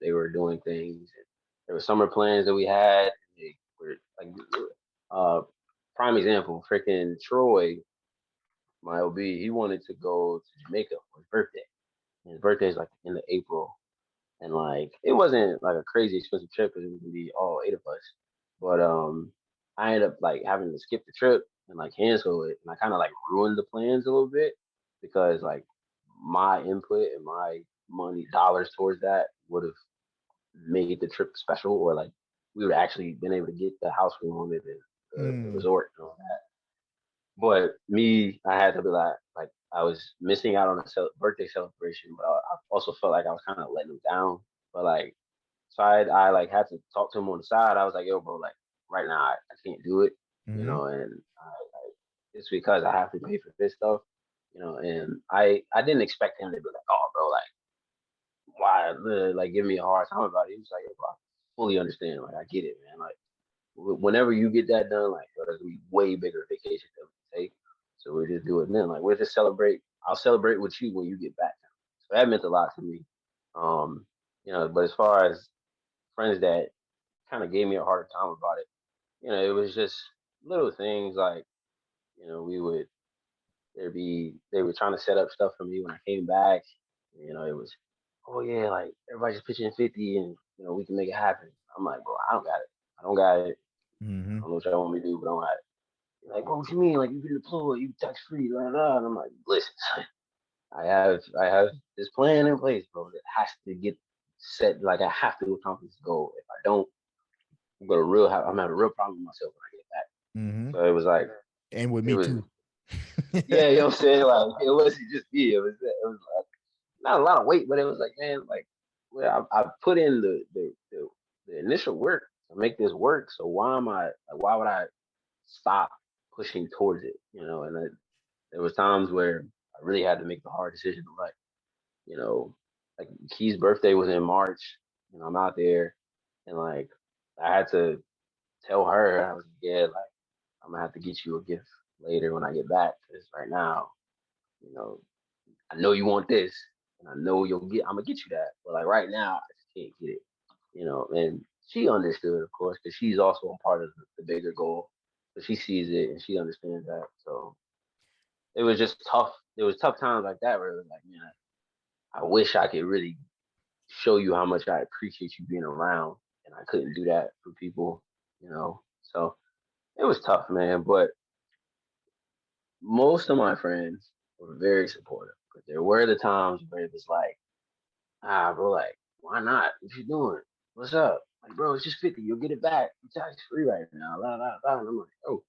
They were doing things. There were summer plans that we had. They were like, uh, prime example, freaking Troy, my OB, he wanted to go to Jamaica for his birthday. And his birthday is like in the April, and like it wasn't like a crazy expensive trip because it was gonna be all eight of us. But I ended up like having to skip the trip and like cancel it, and I kind of like ruined the plans a little bit because like my input and my money dollars towards that would have made the trip special, or like we would actually been able to get the house we wanted and the Mm. resort and all that. But me, I had to be like I was missing out on a birthday celebration, but I also felt like I was kind of letting them down. But like, so I like had to talk to him on the side. I was like, yo, bro, like right now I can't do it, Mm-hmm. and it's because I have to pay for this stuff, and I didn't expect him to be like, oh, bro, like why, like give me a hard time about it. He was like, yo, bro, I fully understand, like I get it, man, like whenever you get that done, like there's gonna be way bigger vacation that we can take. So we just do it then. Like we'll just celebrate. I'll celebrate with you when you get back. So that meant a lot to me. Um, but as far as friends that kind of gave me a harder time about it, it was just little things like, we would they were trying to set up stuff for me when I came back. It was, oh yeah, like everybody's pitching 50 and we can make it happen. I'm like, bro, I don't got it. I don't got it. I Mm-hmm. don't know what y'all want me to do, but I don't have it. Like, what you mean? Like, you can deploy, you tax free, blah, blah. And I'm like, listen, I have this plan in place, bro, that has to get set. Like, I have to accomplish this goal. If I don't, I'm having a real problem with myself when I get back. Mm-hmm. So it was like, And with it me was, too. yeah, you know what I'm saying? Like, it wasn't just me. It was like, not a lot of weight, but it was like, man, like, well, I put in the initial work to make this work. So why would I stop pushing towards it? And there was times where I really had to make the hard decision of like, you know, like Key's birthday was in March, and I'm out there, and like I had to tell her, I was like, yeah, like I'm gonna have to get you a gift later when I get back, because right now, you know, I know you want this, and I know I'm gonna get you that, but like right now, I just can't get it, and she understood, of course, because she's also a part of the bigger goal, so she sees it and she understands that, so it was just tough. There was tough times like that where it was like, man, I wish I could really show you how much I appreciate you being around, and I couldn't do that for people. you know. So it was tough, man. But most of my friends were very supportive. But there were the times where it was like, bro, like, why not? What you doing? What's up? Like, bro, it's just 50. You'll get it back. It's tax free right now. La, la, la. And I'm like, oh,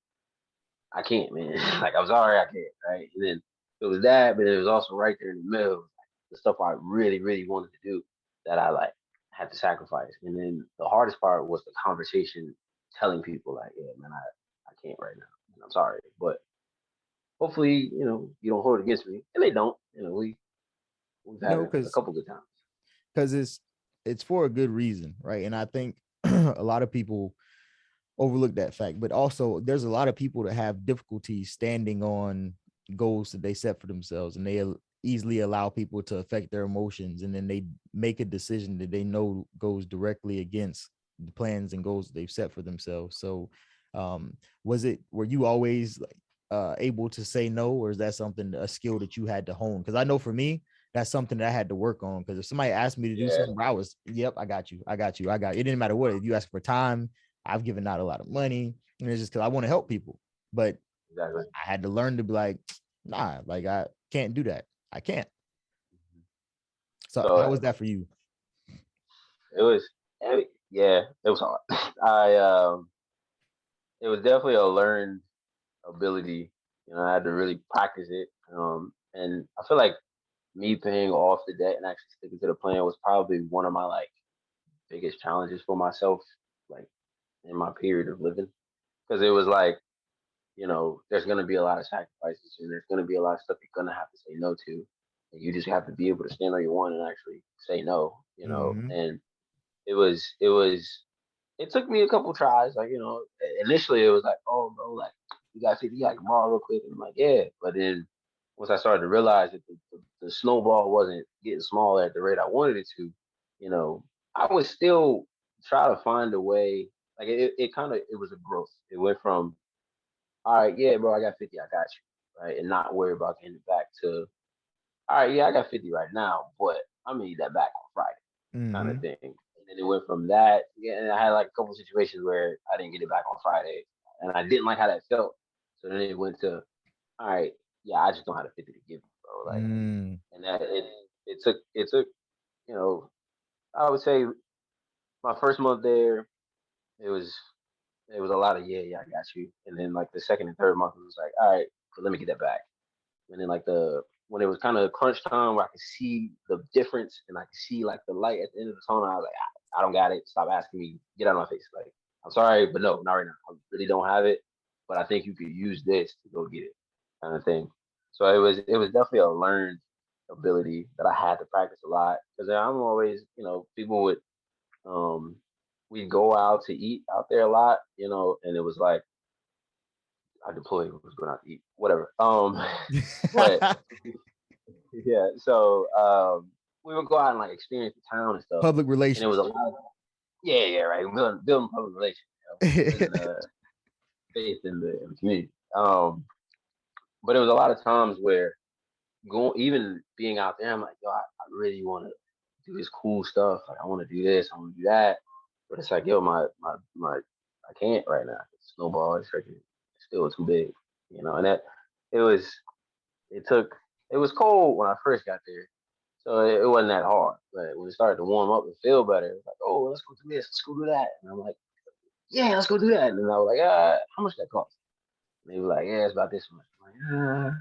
I can't, man. Like, I'm sorry, I can't, right? And then it was that, but it was also right there in the middle, like, the stuff I really, really wanted to do that I like had to sacrifice. And then the hardest part was the conversation, telling people like, yeah, man, I can't right now. And I'm sorry, but hopefully, you don't hold it against me, and they don't. We've had No, a couple good times. because it's for a good reason, right? And I think a lot of people overlook that fact, but also there's a lot of people that have difficulty standing on goals that they set for themselves, and they easily allow people to affect their emotions, and then they make a decision that they know goes directly against the plans and goals that they've set for themselves. So um were you always like able to say no, or is that something, a skill that you had to hone? Because I know for me, that's something that I had to work on. Because if somebody asked me to do Yeah, something, I was, yep, I got you, it didn't matter what. If you ask for time, I've given out a lot of money, and it's just because I want to help people. But exactly. I had to learn to be like, nah, like I can't do that. I can't. So how So was that for you? it was, yeah, it was hard. I it was definitely a learned ability. I had to really practice it. And I feel like me paying off the debt and actually sticking to the plan was probably one of my like biggest challenges for myself, like in my period of living, because it was like, there's gonna be a lot of sacrifices and there's gonna be a lot of stuff you're gonna have to say no to, and you just have to be able to stand on your one and actually say no. Mm-hmm. And it was it took me a couple tries. Like, initially it was like, oh, bro, like, you got 50, like, tomorrow real quick. And I'm like, yeah. But then once I started to realize that the snowball wasn't getting smaller at the rate I wanted it to, you know, I would still try to find a way. Like, it kind of, it was a growth. It went from, all right, yeah, bro, I got 50, I got you. Right. And not worry about getting it back to, all right, yeah, I got 50 right now, but I'm going to need that back on Friday, kind of Mm-hmm. thing. And then it went from that. Yeah, and I had like a couple situations where I didn't get it back on Friday, and I didn't like how that felt. So then it went to, all right, yeah, I just don't have the 50 to give you, bro. Like, Mm. and that it took, you know, I would say my first month there, it was it was a lot of, yeah, yeah, I got you. And then like the second and third month, it was like, all right, but let me get that back. And then like when it was kind of crunch time where I could see the difference and I could see like the light at the end of the tunnel, I was like, I don't got it. Stop asking me. Get out of my face. Like, I'm sorry, but no, not right now. I really don't have it. But I think you could use this to go get it, kind of thing. So it was definitely a learned ability that I had to practice a lot, because I'm always, people would um we'd go out to eat out there a lot, and it was like our deployee was going out to eat, whatever. But yeah, so we would go out and like experience the town and stuff, Public and it was a relations. lot of, yeah, yeah, right, building public relations, building faith in the community. But it was a lot of times where going, even being out there, I'm like, yo, I really want to do this cool stuff. Like, I want to do this, I want to do that, but it's like, yo, my I can't right now. Snowball is freaking still too big, and that it was it took it was cold when I first got there. So it wasn't that hard. But when it started to warm up and feel better, it was like, oh, let's go do this, let's go do that. And I'm like, yeah, let's go do that. And then I was like, how much that cost? And they were like, yeah, it's about this much. I'm like,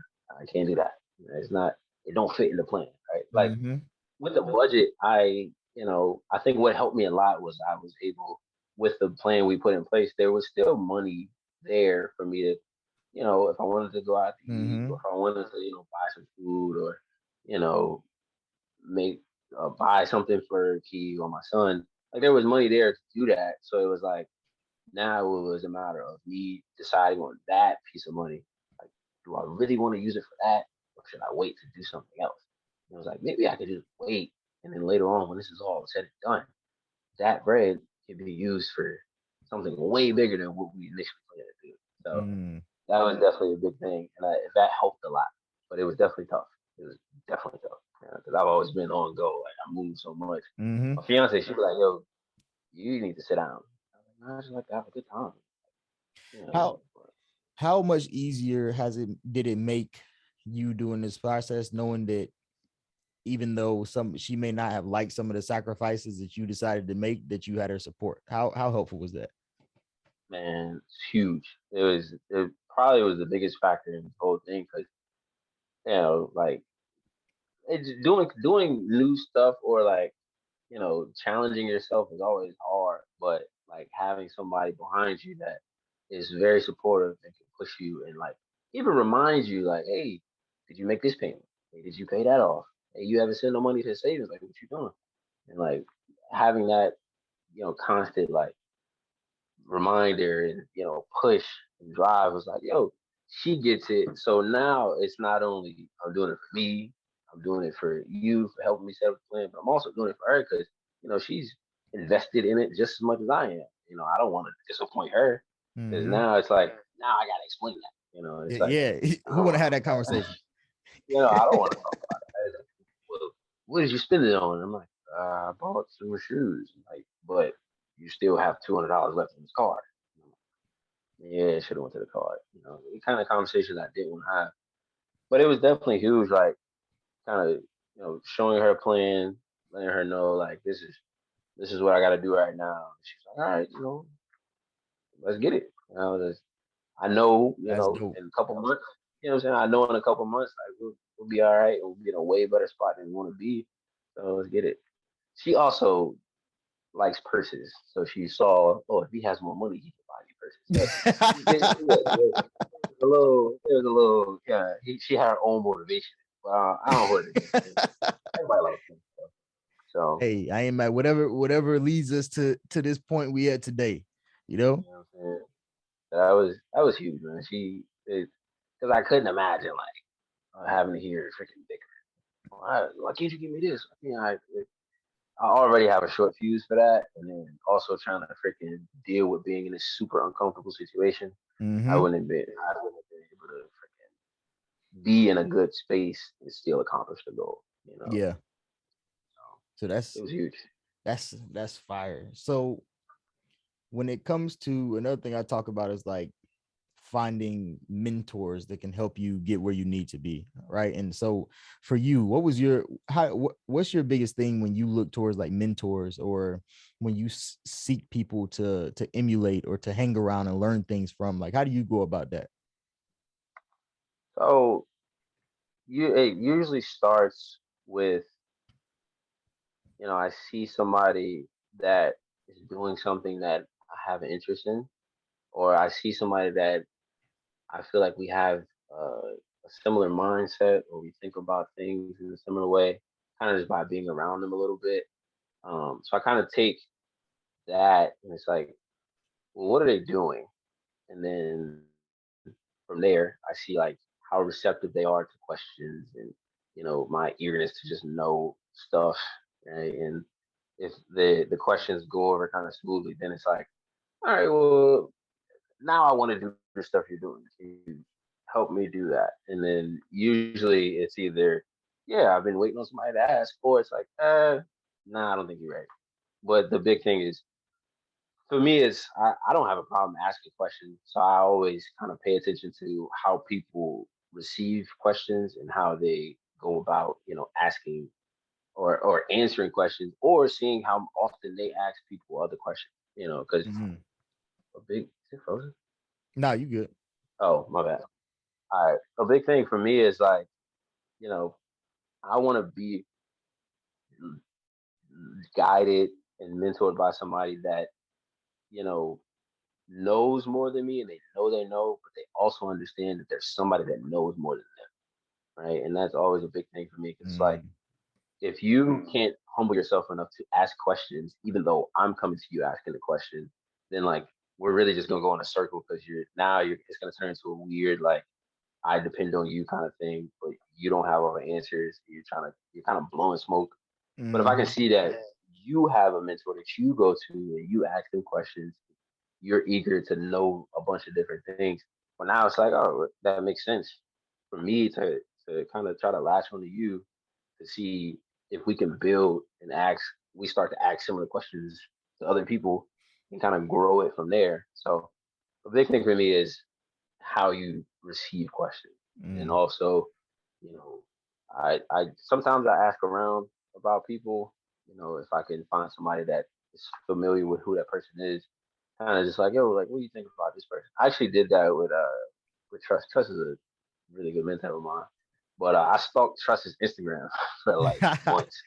I can't do that. It's not, it don't fit in the plan, right? Like Mm-hmm. with the budget, I think what helped me a lot was I was able, with the plan we put in place, there was still money there for me to, if I wanted to go out to eat, or Mm-hmm. if I wanted to, buy some food, or, you know, make buy something for Key or my son. Like, there was money there to do that. So it was like, now it was a matter of me deciding on that piece of money. Like, do I really want to use it for that, or should I wait to do something else? And it was like, maybe I could just wait, and then later on, when this is all said and done, that bread can be used for something way bigger than what we initially planned to do. So Mm. that was definitely a big thing, and that helped a lot. But it was definitely tough. It was definitely tough, because I've always been on go. Like, I move so much. Mm-hmm. My fiance, she be like, "Yo, you need to sit down." I just like to have a good time, you How know. But how much easier did it make you doing this process, knowing that even though she may not have liked some of the sacrifices that you decided to make, that you had her support? How helpful was that? man, it's huge. It probably was the biggest factor in the whole thing because like it's doing new stuff or like challenging yourself is always hard, but like having somebody behind you that is very supportive and can push you and like even remind you like, hey, did you make this payment? Hey, did you pay that off? Hey, you haven't sent no money to savings. Like, what you doing? And like having that, constant like reminder and push and drive was like, yo, she gets it. So now it's not only I'm doing it for me, I'm doing it for you for helping me set up the plan, but I'm also doing it for her because she's invested in it just as much as I am. I don't want to disappoint her because Mm-hmm. now it's like now I gotta explain that. It's like Yeah. Who want to oh, have that conversation? I don't want to talk about it. It's like, well, what did you spend it on? I'm like, I bought some shoes. Like, but you still have $200 left in this card. Yeah, should have went to the card. The kind of conversations I didn't want to have. But it was definitely huge. Like, kind of, showing her a plan, letting her know like this is what I got to do right now. She's like, all right, let's get it. I know, That's dope. in a couple months. What I'm saying? I know in a couple months, like we'll be all right. We'll be in a way better spot than we want to be. So let's get it. She also likes purses, so she saw, oh, if he has more money, he can buy me purses. So it was a little, yeah. She had her own motivation. I don't hold it against her. Everybody likes him. So, Hey, I ain't mad. Whatever leads us to this point we at today, you know? you know what I'm saying? That was huge, man. Because I couldn't imagine like having to hear freaking bicker. Why can't you give me this? I already have a short fuse for that, and then also trying to freaking deal with being in a super uncomfortable situation. I Mm-hmm. wouldn't have been. I wouldn't have been able to freaking be in a good space and still accomplish the goal. Yeah. So So it was huge. that's fire. So when it comes to another thing I talk about is like finding mentors that can help you get where you need to be, right? And so for you, what's your biggest thing when you look towards like mentors, or when you seek people to emulate or to hang around and learn things from? Like, how do you go about that? So it usually starts with I see somebody that is doing something that I have an interest in, or I see somebody that I feel like we have a similar mindset, or we think about things in a similar way, kind of just by being around them a little bit. So I kind of take that, and it's like, well, what are they doing? And then from there, I see like how receptive they are to questions, and my eagerness to just know stuff. Right? And if the questions go over kind of smoothly, then it's like, all right, well, now I want to do the stuff you're doing. Can you help me do that? And then usually it's either, yeah, I've been waiting on somebody to ask, or it's like, nah, I don't think you're ready. But the big thing is, for me, is I don't have a problem asking questions. So I always kind of pay attention to how people receive questions and how they go about, asking or answering questions, or seeing how often they ask people other questions, because Mm-hmm. a big, is it frozen? No, you good. Oh, my bad. All right. A big thing for me is like, you know, I want to be guided and mentored by somebody that, you know, knows more than me, and they know, but they also understand that there's somebody that knows more than them. Right. And that's always a big thing for me because it's like, Mm, if you can't humble yourself enough to ask questions, even though I'm coming to you asking the question, then like we're really just gonna go in a circle because you're it's gonna turn into a weird like I depend on you kind of thing, but you don't have all the answers. You're kind of blowing smoke. But if I can mm-hmm. see that you have a mentor that you go to and you ask them questions, you're eager to know a bunch of different things. But now it's like, oh, that makes sense for me to kind of try to latch onto you to see if we can build and we start to ask similar questions to other people, can kind of grow it from there. So the big thing for me is how you receive questions, and Mm. also, you know, I sometimes I ask around about people, if I can find somebody that is familiar with who that person is, kind of just like, yo, like, what do you think about this person? I actually did that with Trust. Trust is a really good mentor of mine, but I stalked Trust's Instagram for like months,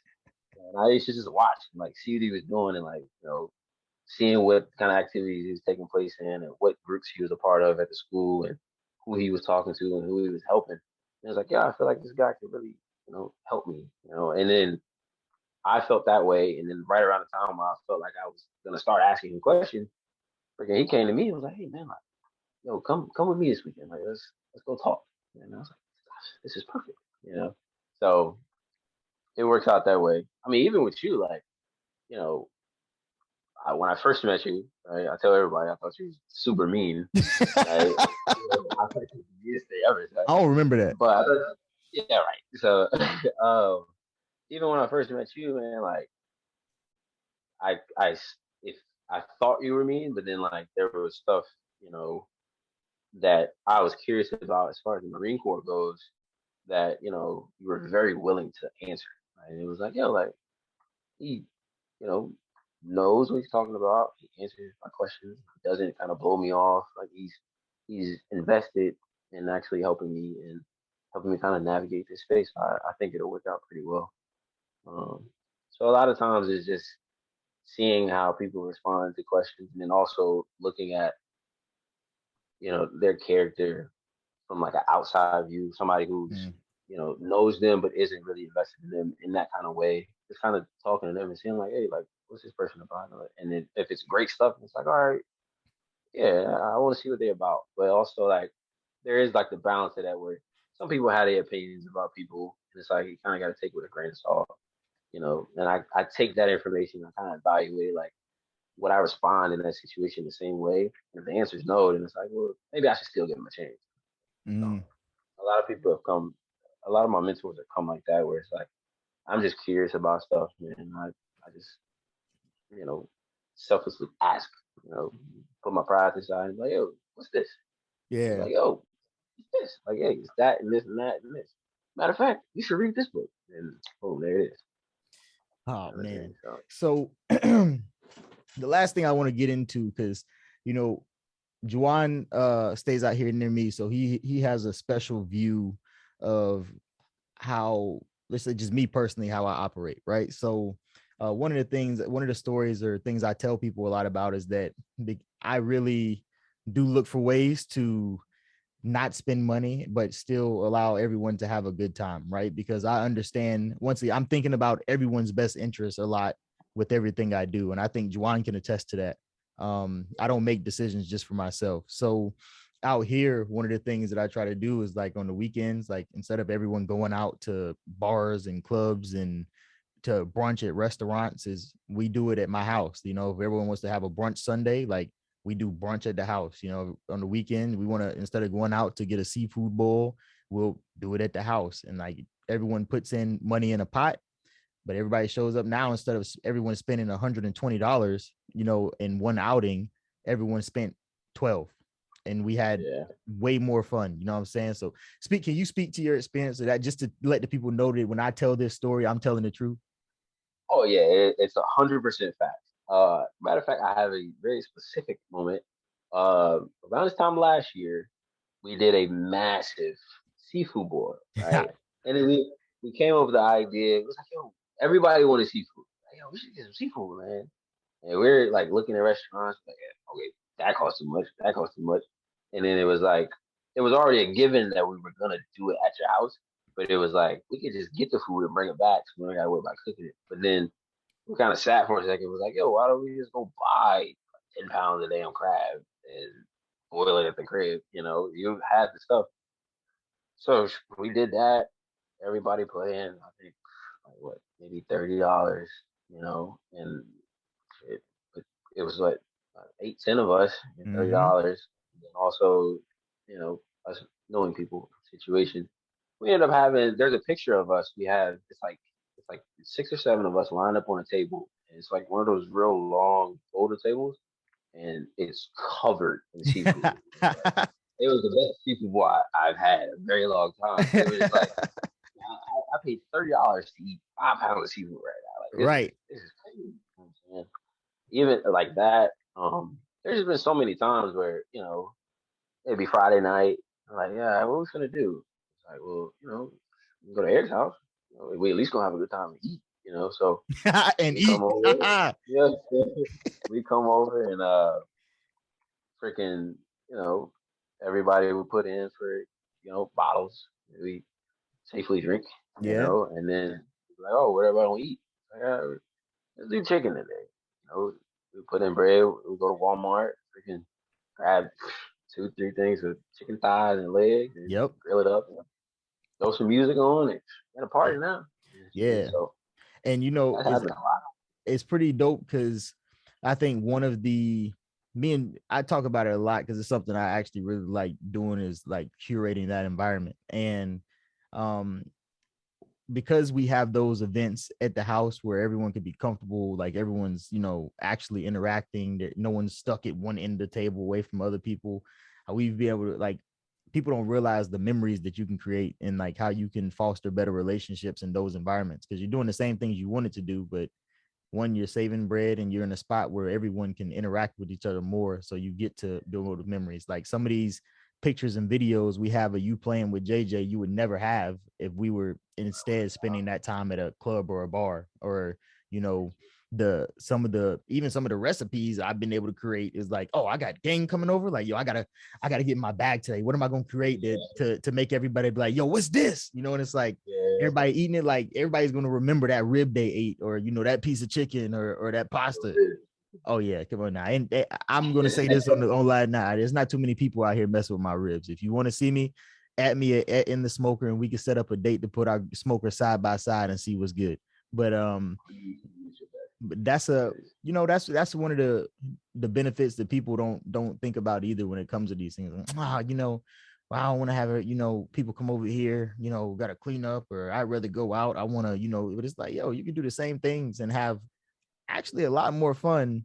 and I used to just watch and like see what he was doing, and like, seeing what kind of activities he was taking place in, and what groups he was a part of at the school, and who he was talking to and who he was helping. And I was like, yeah, I feel like this guy could really, help me, And then I felt that way, and then right around the time I felt like I was gonna start asking him questions, freaking he came to me and was like, hey man, like, yo, come with me this weekend, like let's go talk. And I was like, gosh, this is perfect. So it works out that way. I mean, even with you, like, you know, when I first met you, right, I tell everybody I thought you was super mean. Right? I thought you was the meanest thing ever. Right? I don't remember that. But I thought, yeah, right. So even when I first met you, man, like I if I thought you were mean, but then like there was stuff, you know, that I was curious about as far as the Marine Corps goes, that you were very willing to answer. Right? And it was like, yo, like he, you know, knows what he's talking about. He answers my questions. He doesn't kind of blow me off. Like he's invested in actually helping me and helping me kind of navigate this space. I think it'll work out pretty well. Um, so a lot of times it's just seeing how people respond to questions, and then also looking at their character from like an outside view, somebody who's Mm. knows them but isn't really invested in them in that kind of way. Just kind of talking to them and seeing like, hey, like what's this person about? And then if it's great stuff, it's like, all right, yeah, I want to see what they're about. But also like there is like the balance of that where some people have their opinions about people, and it's like you kind of got to take it with a grain of salt. And I take that information and kind of evaluate like would I respond in that situation the same way? And if the answer is no, then it's like, well, maybe I should still give them a chance. Mm. A lot of people have come, a lot of my mentors have come like that, where it's like, I'm just curious about stuff, man. I just, you know, selflessly ask, put my pride aside and be like, yo, what's this? And it's Yeah. like, yo, what's this? Like, hey, it's that and this and that and this. Matter of fact, you should read this book. And boom, there it is. Oh Kind of thing. man. So, So the last thing I want to get into, because you know, Jajuan stays out here near me, so he has a special view of how, let's say just me personally, how I operate, right? So one of the stories or things I tell people a lot about is that I really do look for ways to not spend money, but still allow everyone to have a good time, right? Because I understand, once again, I'm thinking about everyone's best interest a lot with everything I do. And I think Jajuan can attest to that. I don't make decisions just for myself. So out here, one of the things that I try to do is like on the weekends, like instead of everyone going out to bars and clubs and to brunch at restaurants, is we do it at my house. You know, if everyone wants to have a brunch Sunday, like we do brunch at the house. You know, on the weekend, we want to, instead of going out to get a seafood bowl, we'll do it at the house. And like everyone puts in money in a pot, but everybody shows up now, instead of everyone spending $120, in one outing, everyone spent 12, and we had yeah. way more fun. You know what I'm saying? So can you speak to your experience of that, just to let the people know that when I tell this story, I'm telling the truth? Oh, yeah. It's 100% fact. Matter of fact, I have a very specific moment. Around this time last year, we did a massive seafood boil, right? And then we came up with the idea. It was like, yo, everybody wanted seafood. Like, yo, we should get some seafood, man. And we're like looking at restaurants, like, yeah, okay, that costs too much. That costs too much. And then it was like, it was already a given that we were gonna do it at your house. But it was like we could just get the food and bring it back, so we don't gotta worry about cooking it. But then we kind of sat for a second. It was like, yo, why don't we just go buy 10 pounds of damn crab and boil it at the crib? You had the stuff. So we did that. Everybody put in, I think, like what, maybe $30, and it, it was what, 8, 10 of us, and Mm-hmm. $30. And also, us knowing people situation. We ended up having. There's a picture of us. We have. It's like 6 or 7 of us lined up on a table, and it's like one of those real long folded tables. and it's covered in seafood. It was the best seafood bowl I've had in a very long time. It was just like I paid $30 to eat 5 pounds of seafood right now. Like Right. this is crazy. You know what I'm saying? Even like that. There's just been so many times where it'd be Friday night. I'm like, yeah, what we gonna do? It's like, well, we go to Eric's house. We at least gonna have a good time to eat. So And we come eat. over. Yeah, we come over and freaking, you know, everybody would put in for bottles. We safely drink, Yeah. and then like, oh, what everybody want to eat? Like, let's do chicken today. We put in bread. We go to Walmart, freaking grab 2, 3 things of chicken thighs and legs, and Yep. grill it up. Throw some music on, and got a party now. Yeah. So And that happened a lot. it's pretty dope because I think one of the me and I talk about it a lot because it's something I actually really like doing is like curating that environment. And um because we have those events at the house where everyone could be comfortable, like everyone's, actually interacting, that no one's stuck at one end of the table away from other people. We've been able to like people don't realize the memories that you can create and like how you can foster better relationships in those environments because you're doing the same things you wanted to do, but one, you're saving bread and you're in a spot where everyone can interact with each other more. So you get to build memories. Like some of these pictures and videos we have of you playing with JJ, you would never have if we were instead spending that time at a club or a bar or, you know, some of the recipes I've been able to create is like, oh, I got gang coming over. Like, yo, I gotta get in my bag today. What am I gonna create to make everybody be like, yo, what's this? And it's like, everybody eating it, like everybody's gonna remember that rib they ate, or that piece of chicken, or that pasta. Oh yeah, come on now. And I'm gonna say this on the online now. There's not too many people out here messing with my ribs. If you want to see me, at me at in the smoker, and we can set up a date to put our smoker side by side and see what's good. But that's that's one of the benefits that people don't think about either when it comes to these things. Wow, well, I don't want to have people come over here, got to clean up, or I'd rather go out. I want to, but it's like, yo, you can do the same things and have actually a lot more fun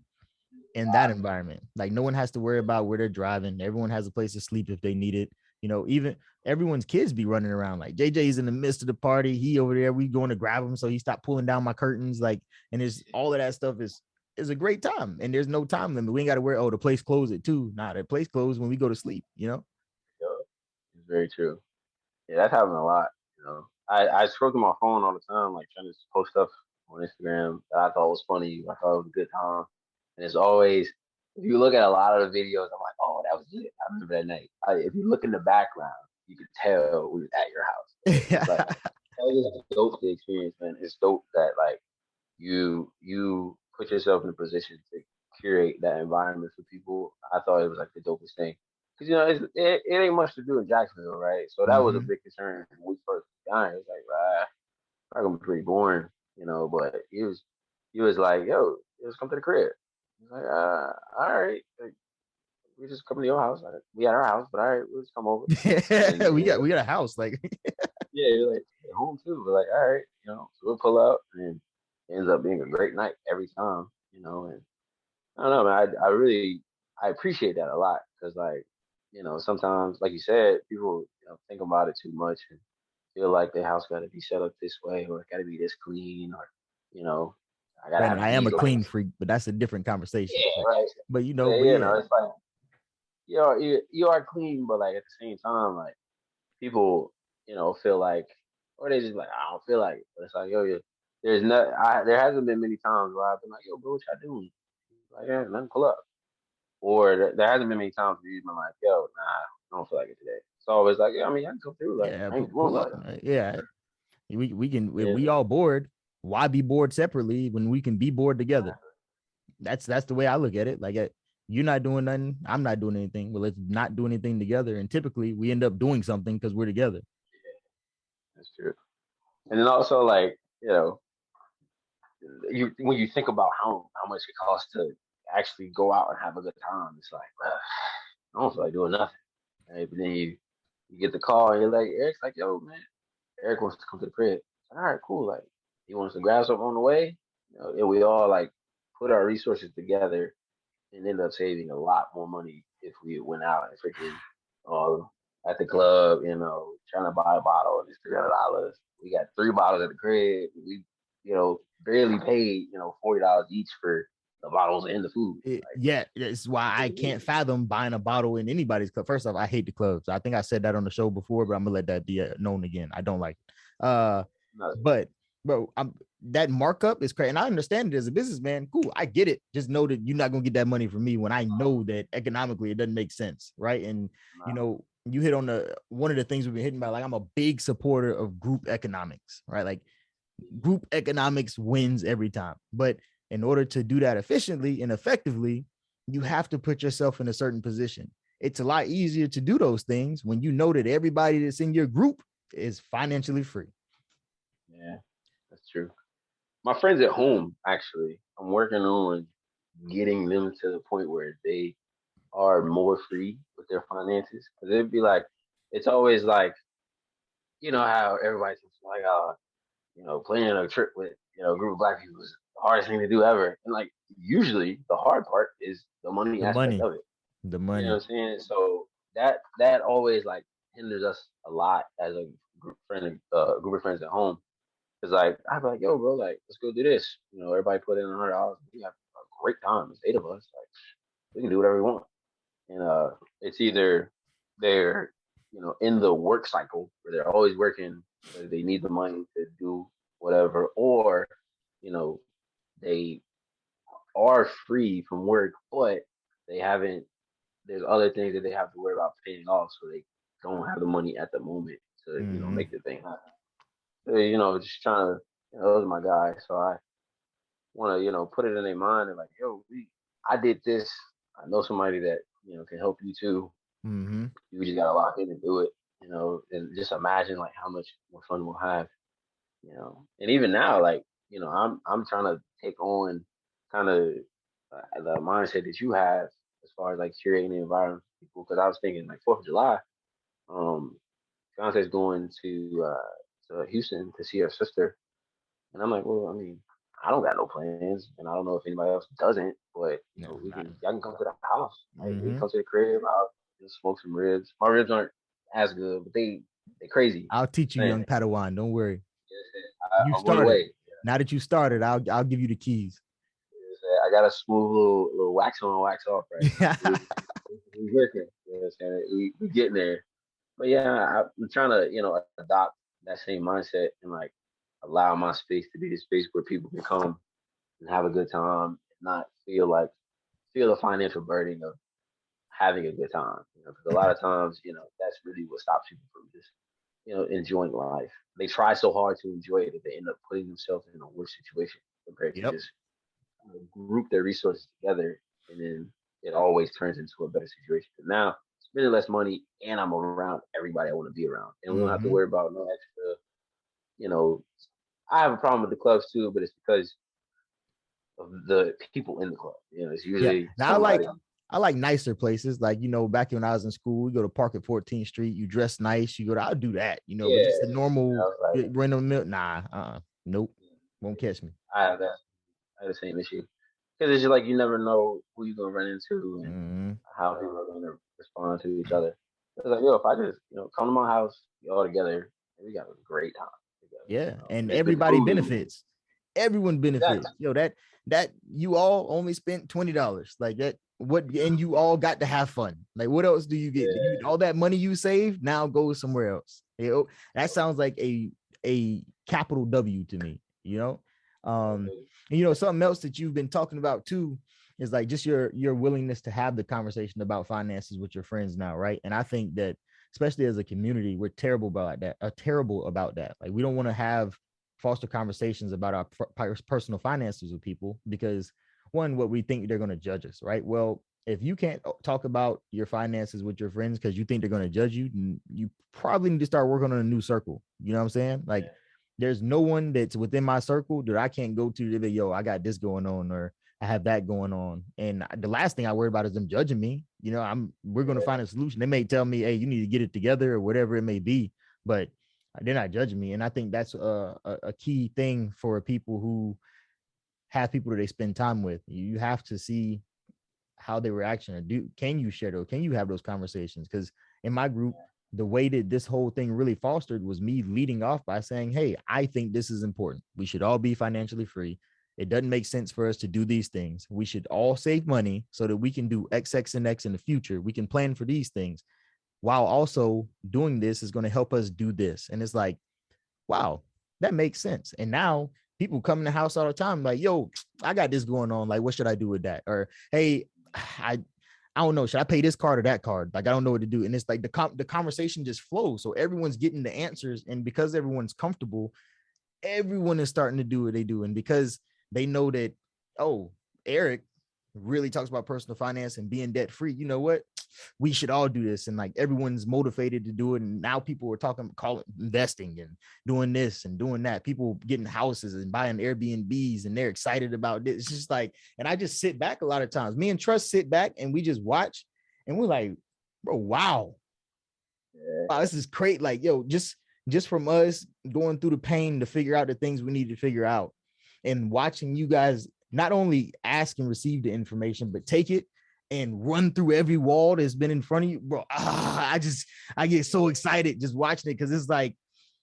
in that environment. Like no one has to worry about where they're driving. Everyone has a place to sleep if they need it. Even everyone's kids be running around. Like JJ's in the midst of the party. He over there, we going to grab him. So he stopped pulling down my curtains. Like, and there's all of that stuff is a great time. And there's no time limit. We ain't got to worry, oh, the place closed at 2. Nah, the place closed when we go to sleep, It's very true. Yeah, that's happening a lot. I scroll through my phone all the time, like trying to post stuff on Instagram that I thought was funny. I thought it was a good time, and it's always if you look at a lot of the videos, I'm like, oh, that was lit. I remember that night. If you look in the background, you could tell we was at your house. It's like it's dope the experience, man. It's dope that like you put yourself in a position to curate that environment for people. I thought it was like the dopest thing because it ain't much to do in Jacksonville, right? So that was a Mm-hmm. big concern when we first got it. It's like, probably gonna be pretty boring, But he was like, yo, let's come to the crib. He's like, all right, like, we just come to your house. Like, we at our house, but all right, we'll just come over. And we got a house, like yeah, you're like at home too. We're like, all right, so we'll pull up, and it ends up being a great night every time, And I don't know, man. I appreciate that a lot because, like, sometimes, like you said, people think about it too much and feel like their house got to be set up this way or it got to be this clean or, you know, I gotta granted, have I am a these clean lights. freak, but that's a different conversation. Yeah, right. But But but yeah. it's like you are clean, but like at the same time, like people, feel like, or they just like, I don't feel like it. But it's like, yo, there hasn't been many times where I've been like, yo, bro, what y'all doing? Like, yeah, let me pull up. Or there hasn't been many times where you've been like, yo, nah, I don't feel like it today. It's always like, yeah, I mean, I can come through. Like, Yeah, I ain't doing pull up. much. Yeah, we can. If Yeah, we all bored, why be bored separately when we can be bored together? That's the way I look at it. Like, you're not doing nothing, I'm not doing anything. Well, let's not do anything together, and typically we end up doing something because we're together. that's true. And then also, like, you when you think about how much it costs to actually go out and have a good time, it's like, I don't feel like doing nothing. Right? But then you get the call and you're like, Eric's like, yo, man, Eric wants to come to the crib. All right, cool. Like, he wants to grab something on the way. And we all like put our resources together and ended up saving a lot more money if we went out and freaking uh, at the club, trying to buy a bottle and it's $300. We got 3 bottles at the crib. We, barely paid, $40 each for the bottles and the food. Yeah, that's why I can't fathom buying a bottle in anybody's club. First off, I hate the clubs. I think I said that on the show before, but I'm gonna let that be known again. I don't like it. No, But bro, that markup is crazy, and I understand it as a businessman. Cool, I get it. Just know that you're not gonna get that money from me when I know that economically it doesn't make sense, right? And you hit on the one of the things we've been hitting about. Like, I'm a big supporter of group economics, right? Like, group economics wins every time, but in order to do that efficiently and effectively, you have to put yourself in a certain position. It's a lot easier to do those things when you know that everybody that's in your group is financially free. yeah, that's true. My friends at home, actually, I'm working on getting them to the point where they are more free with their finances. Because it'd be like, it's always like, how everybody thinks like, planning a trip with, a group of black people is the hardest thing to do ever. And like, usually the hard part is the money The aspect money, of it. the You know money. what I'm saying? So that always like hinders us a lot as a group of friends at home. Cause like I'd be like, yo, bro, like let's go do this. Everybody put in $100. We have a great time. It's 8 of us. Like we can do whatever we want. And it's either they're in the work cycle where they're always working because they need the money to do whatever, or you know they are free from work, but they haven't. There's other things that they have to worry about paying off, so they don't have the money at the moment to Mm-hmm. make the thing happen. So, just trying to. Those are my guys, so I want to put it in their mind and like, yo, I did this. I know somebody that can help you too. Mm-hmm. You just gotta lock in and do it, and just imagine like how much more fun we'll have, And even now, like, I'm trying to take on kind of the mindset that you have as far as like curating the environment for people. Because I was thinking like 4th of July, um, Beyonce's going to Houston to see her sister, and I'm like, well, I mean, I don't got no plans, and I don't know if anybody else doesn't, but No, y'all can come to the house. Like, we can mm-hmm. come to the crib. I'll just smoke some ribs. My ribs aren't as good, but they crazy. I'll teach you, Man, young Padawan. Don't worry. You I'm on the started. way. Now that you started, I'll give you the keys. I got a smooth little wax on, wax off right now. We working. You know what I'm saying? We getting there. But yeah, I'm trying to adopt that same mindset and like allow my space to be the space where people can come and have a good time, and not feel the financial burden of having a good time. Because a lot of times, that's really what stops people from just enjoying life. They try so hard to enjoy it that they end up putting themselves in a worse situation compared to Yep. just group their resources together, and then it always turns into a better situation. Because now spending less money, and I'm around everybody I want to be around, and we don't have to Mm-hmm. worry about no extra. You know, I have a problem with the clubs too, but it's because of the people in the club. It's Yeah. usually Now somebody. I like nicer places. Like, back when I was in school, we go to Park at 14th Street. You dress nice. You go to, I'll do that, but Yeah, just the normal like random milk. Nah, nope. Won't catch me. I have that. I have the same issue because it's just like you never know who you're gonna run into and Mm-hmm. how people are gonna respond to each other. It's like, yo, if I just come to my house, we all together, and we got a great time together. Yeah. And It's the everybody food. benefits. Everyone Exactly. benefits. That you all only spent $20. Like that, what, and you all got to have fun. Like, what else do you get? Yeah. All that money you saved now goes somewhere else. That sounds like a capital W to me, and something else that you've been talking about too is like just your willingness to have the conversation about finances with your friends now, right? And I think that especially as a community, we're terrible about that. Terrible about that. Like, we don't want to have foster conversations about our personal finances with people because one, what we think they're going to judge us, right? Well, if you can't talk about your finances with your friends because you think they're going to judge you, then you probably need to start working on a new circle. You know what I'm saying? Like, there's no one that's within my circle that I can't go to. They're like, yo, I got this going on, or I have that going on. And the last thing I worry about is them judging me. We're going to find a solution. They may tell me, hey, you need to get it together or whatever it may be, but they're not judging me. And I think that's a key thing for people who have people that they spend time with. You have to see how they were acting, or can you share those? Can you have those conversations? Because in my group, the way that this whole thing really fostered was me leading off by saying, hey, I think this is important. We should all be financially free. It doesn't make sense for us to do these things. We should all save money so that we can do X, X, and X in the future. We can plan for these things, while also doing this is going to help us do this. And it's like, wow, that makes sense. And now people come in the house all the time like, yo, I got this going on. Like, what should I do with that? Or, hey, I don't know. Should I pay this card or that card? Like, I don't know what to do. And it's like the conversation just flows. So everyone's getting the answers. And because everyone's comfortable, everyone is starting to do what they do. And because they know that, oh, Eric really talks about personal finance and being debt free, you know what? We should all do this. And like everyone's motivated to do it. And now people are calling investing and doing this and doing that. People getting houses and buying Airbnbs, and they're excited about this. It's just like, and I just sit back a lot of times. Me and Trust sit back and we just watch, and we're like, bro, wow, this is great. Like, yo, just from us going through the pain to figure out the things we need to figure out, and watching you guys not only ask and receive the information, but take it and run through every wall that's been in front of you, bro. I get so excited just watching it, because it's like,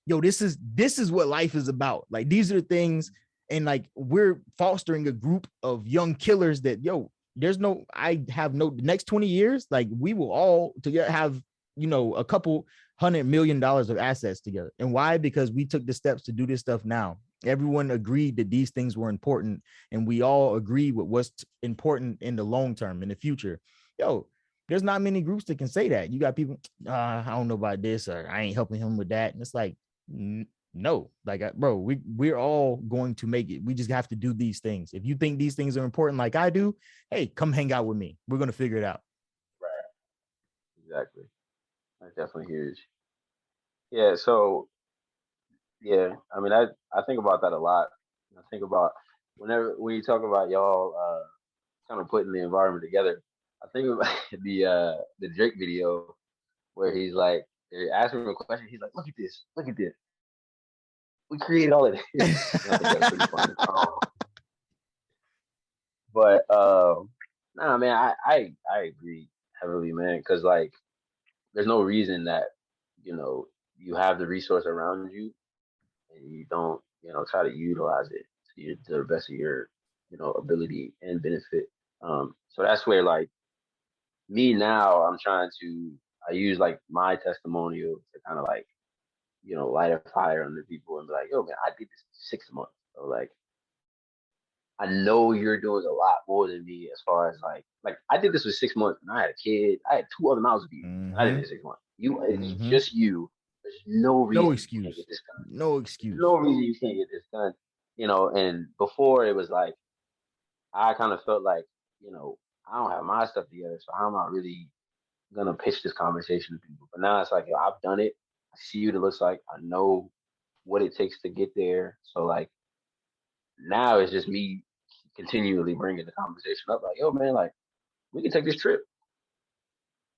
yo, this is what life is about. Like, these are the things, and like we're fostering a group of young killers that, yo, the next 20 years, like we will all together have, a couple $100 million of assets together. And why? Because we took the steps to do this stuff now. Everyone agreed that these things were important, and we all agree with what's important in the long term, in the future. Yo, there's not many groups that can say that. You got people, I don't know about this, or I ain't helping him with that. And it's like, no, like, bro, we're all going to make it. We just have to do these things. If you think these things are important like I do, hey, come hang out with me. We're going to figure it out. Right. Exactly. That's definitely huge. Yeah. So yeah, I mean, I think about that a lot. I think about when you talk about y'all kind of putting the environment together. I think about the Drake video where he's like, they're asking him a question. He's like, look at this. We created all of this. I think that's pretty funny. But nah, man, I agree heavily, man, because like, there's no reason that you have the resource around you and you don't try to utilize it to the best of your ability and benefit. So that's where like me now, I use like my testimonial to kind of like light a fire under people and be like, yo man, I did this in 6 months. So like, I know you're doing a lot more than me as far as like I did this for 6 months and I had a kid. I had two other mouths to feed. I did it in 6 months. It's just you. There's no reason no you excuse. can't get this done. No excuse. No reason you can't get this done. And before it was like I kind of felt like, I don't have my stuff together, so I'm not really gonna pitch this conversation to people. But now it's like, yo, I've done it. I see what it looks like. I know what it takes to get there. So like now it's just me continually bringing the conversation up. Like, yo, man, like we can take this trip,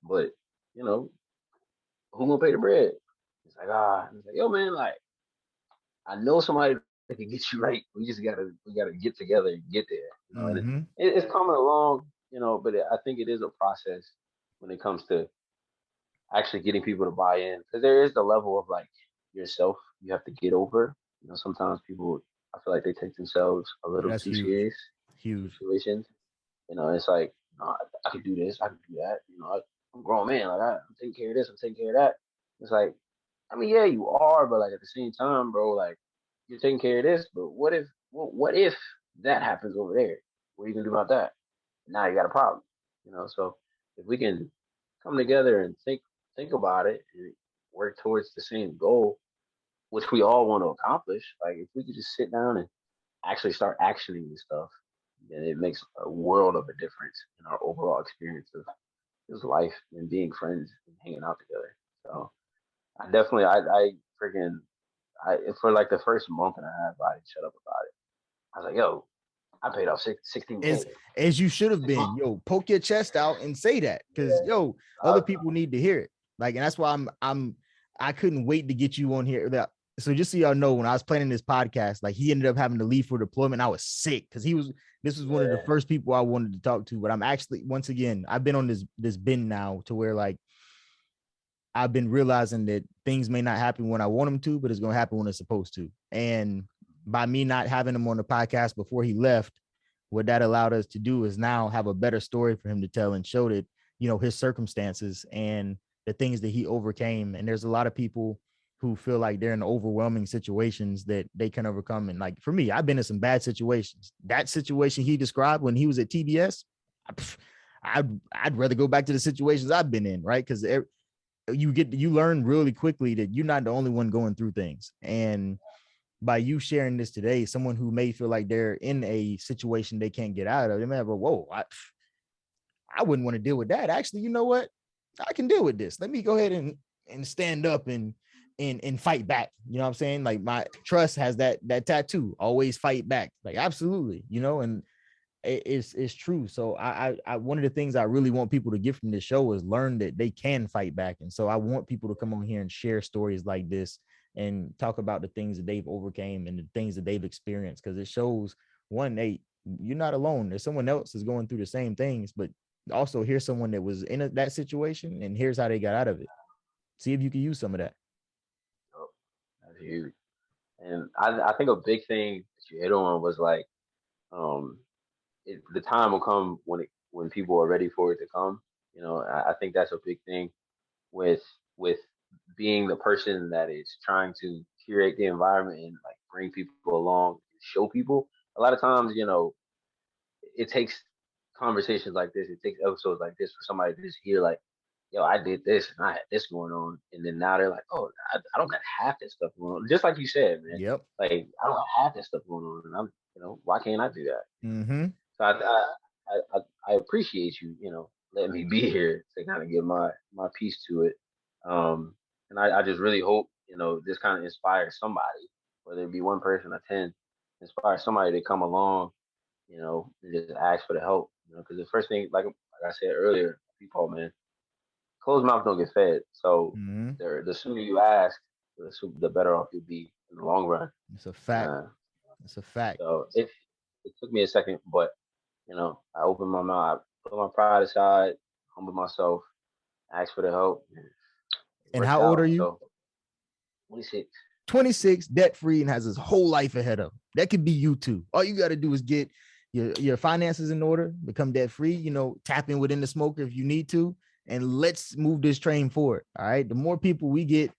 but who gonna pay the bread? It's like, it's like, yo, man, like I know somebody that can get you right. We gotta get together and get there. And it's coming along, but I think it is a process when it comes to actually getting people to buy in, because there is the level of like yourself you have to get over. Sometimes people, I feel like they take themselves a little too serious. Huge situations. It's like, I can do this, I can do that. I'm a grown man. Like I'm taking care of this, I'm taking care of that. It's like, I mean, yeah, you are, but like at the same time, bro, like you're taking care of this, but what if that happens over there? What are you gonna do about that? Now you got a problem. So if we can come together and think about it and work towards the same goal, which we all want to accomplish, like if we could just sit down and actually start actioning this stuff, then it makes a world of a difference in our overall experience of just life and being friends and hanging out together. So I definitely, I freaking, for like the first month and a half, I didn't shut up about it. I was like, yo, I paid off 16K. As you should have been. Yo, poke your chest out and say that, because other people need to hear it. Like, and that's why I couldn't wait to get you on here. So just so y'all know, when I was planning this podcast, like he ended up having to leave for deployment. I was sick because this was one of the first people I wanted to talk to. But I'm actually, once again, I've been on this bend now to where like I've been realizing that things may not happen when I want them to, but it's going to happen when it's supposed to. And by me not having him on the podcast before he left, what that allowed us to do is now have a better story for him to tell and show that, you know, his circumstances and the things that he overcame. And there's a lot of people who feel like they're in overwhelming situations that they can overcome. And like for me, I've been in some bad situations. That situation he described when he was at TBS, I'd rather go back to the situations I've been in, right? Because you learn really quickly that you're not the only one going through things. And by you sharing this today, someone who may feel like they're in a situation they can't get out of, they may have a whoa, I wouldn't want to deal with that. Actually, you know what? I can deal with this. Let me go ahead and stand up and fight back. You know what I'm saying? Like my trust has that tattoo, always fight back. Like absolutely, you know, and it's true. So I one of the things I really want people to get from this show is learn that they can fight back. And so I want people to come on here and share stories like this and talk about the things that they've overcame and the things that they've experienced, because it shows one, you're not alone. There's someone else is going through the same things, but also here's someone that was in that situation and here's how they got out of it. See if you can use some of that. Oh, that's huge. And I think a big thing that you hit on was like, um, the time will come when people are ready for it to come. You know, I think that's a big thing with with being the person that is trying to curate the environment and like bring people along, show people. A lot of times, you know, it takes conversations like this, it takes episodes like this for somebody to just hear like, yo, I did this and I had this going on, and then now they're like, oh, I don't got half that stuff going on. Just like you said, man, Yep. like I don't have half that stuff going on, and I'm, you know, why can't I do that? Mm-hmm. So I appreciate you, you know, letting me be here to kind of give my piece to it. And I just really hope, you know, this kind of inspires somebody, whether it be one person or 10, inspire somebody to come along, you know, and just ask for the help, you know, because the first thing, like I said earlier, people, man, closed mouths don't get fed. So Mm-hmm. the sooner you ask, the better off you'll be in the long run. It's a fact. Uh, It's a fact. so it took me a second, but you know, I opened my mouth, I put my pride aside, humbled myself, asked for the help, and it And worked how old are out. you? So 26. 26, debt free, and has his whole life ahead of him. That could be you too. All you got to do is get your finances in order, become debt free, you know, tap in within the smoker if you need to, and let's move this train forward. All right. The more people we get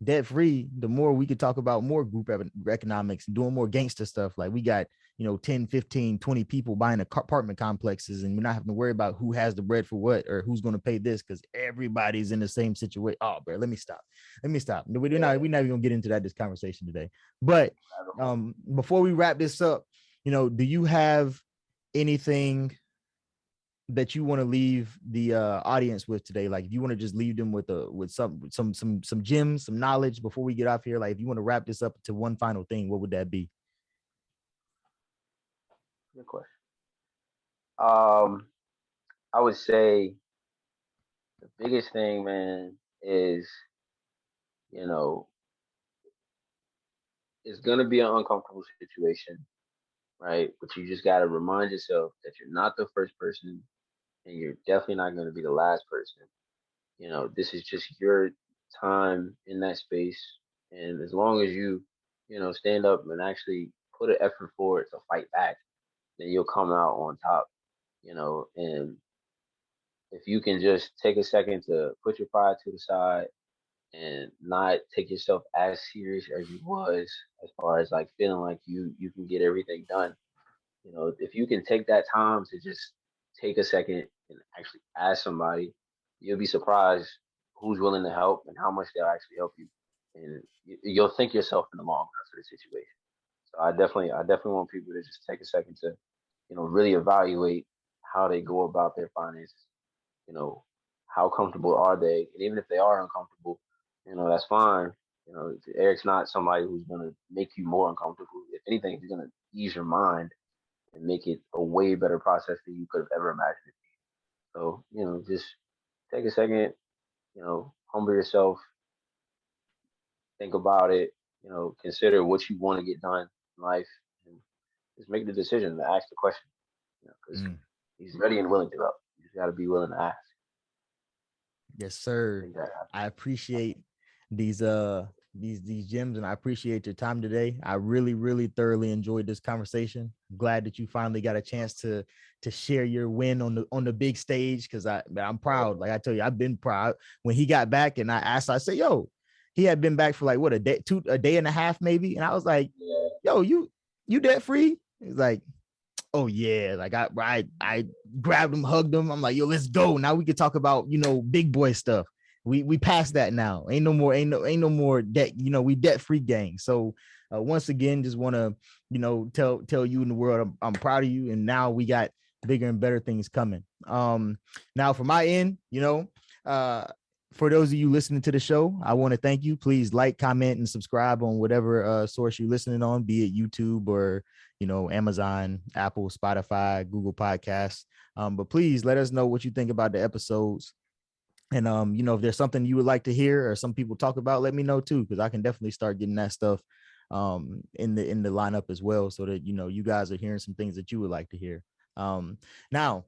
debt free, the more we could talk about more group economics and doing more gangster stuff. Like we got, you know, 10, 15, 20 people buying apartment complexes, and we're not having to worry about who has the bread for what or who's going to pay this because everybody's in the same situation. Oh, bro, let me stop. We're not even going to get into this conversation today. But before we wrap this up, you know, do you have anything that you want to leave the audience with today? Like if you want to just leave them with some gems, some knowledge before we get off here, like if you want to wrap this up to one final thing, what would that be? Good question. Um, I would say the biggest thing, man, is, you know, it's gonna be an uncomfortable situation, right? But you just gotta remind yourself that you're not the first person, and you're definitely not gonna be the last person. You know, this is just your time in that space, and as long as you know, stand up and actually put an effort forward to fight back, then you'll come out on top. You know, and if you can just take a second to put your pride to the side and not take yourself as serious as you was, as far as like feeling like you can get everything done. You know, if you can take that time to just take a second and actually ask somebody, you'll be surprised who's willing to help and how much they'll actually help you. And you'll thank yourself in the long run for the situation. So I definitely want people to just take a second to, you know, really evaluate how they go about their finances. You know, how comfortable are they? And even if they are uncomfortable, you know, that's fine. You know, Eric's not somebody who's gonna make you more uncomfortable. If anything, he's gonna ease your mind and make it a way better process than you could have ever imagined. So, you know, just take a second, you know, humble yourself, think about it, consider what you want to get done in life, and just make the decision to ask the question. Because Mm. he's ready and willing to go. You just got to be willing to ask. Yes, I sir. think that I appreciate these these gems, and I appreciate your time today. I really, really thoroughly enjoyed this conversation. I'm glad that you finally got a chance to share your win on the big stage, because I'm proud. Like I tell you, I've been proud. When he got back and I asked, I said, yo, he had been back for like what, a day and a half maybe. And I was like, yeah, yo, you debt free? He's like, oh yeah, like I grabbed him, hugged him. I'm like, yo, let's go. Now we can talk about, big boy stuff. We passed that now. Ain't no more debt. We debt free gang. So once again, just want to tell you in the world, I'm proud of you. And now we got bigger and better things coming. Now for my end, uh for those of you listening to the show, I want to thank you. Please like, comment, and subscribe on whatever source you're listening on, be it YouTube or Amazon, Apple, Spotify, Google Podcasts. But please let us know what you think about the episodes. And if there's something you would like to hear or some people talk about, let me know too, because I can definitely start getting that stuff in the lineup as well, so that you guys are hearing some things that you would like to hear. Now,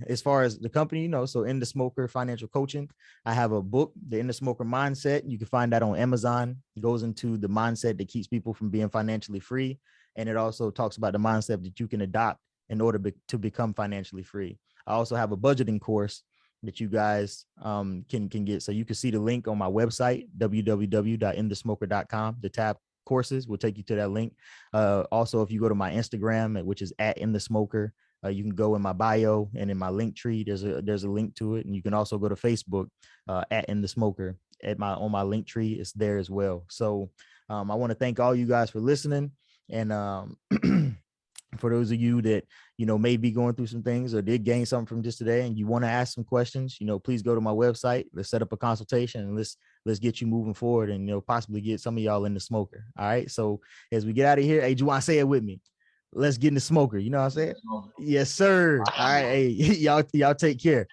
as far as the company, so In the Smoker Financial Coaching, I have a book, The In the Smoker Mindset. You can find that on Amazon. It goes into the mindset that keeps people from being financially free. And it also talks about the mindset that you can adopt in order to become financially free. I also have a budgeting course that you guys can get. So you can see the link on my website, www.inthesmoker.com. The tab courses will take you to that link. Also, if you go to my Instagram, which is @inthesmoker, you can go in my bio and in my link tree. There's a link to it, and you can also go to Facebook @inthesmoker. On my link tree, it's there as well. So I want to thank all you guys for listening, and for those of you that may be going through some things or did gain something from this today, and you want to ask some questions, please go to my website. Let's set up a consultation, and let's get you moving forward, and possibly get some of y'all in the smoker. All right. So as we get out of here, hey, Jajuan, say it with me. Let's get in the smoker. You know what I'm saying? Yes, sir. All right. Hey, y'all take care.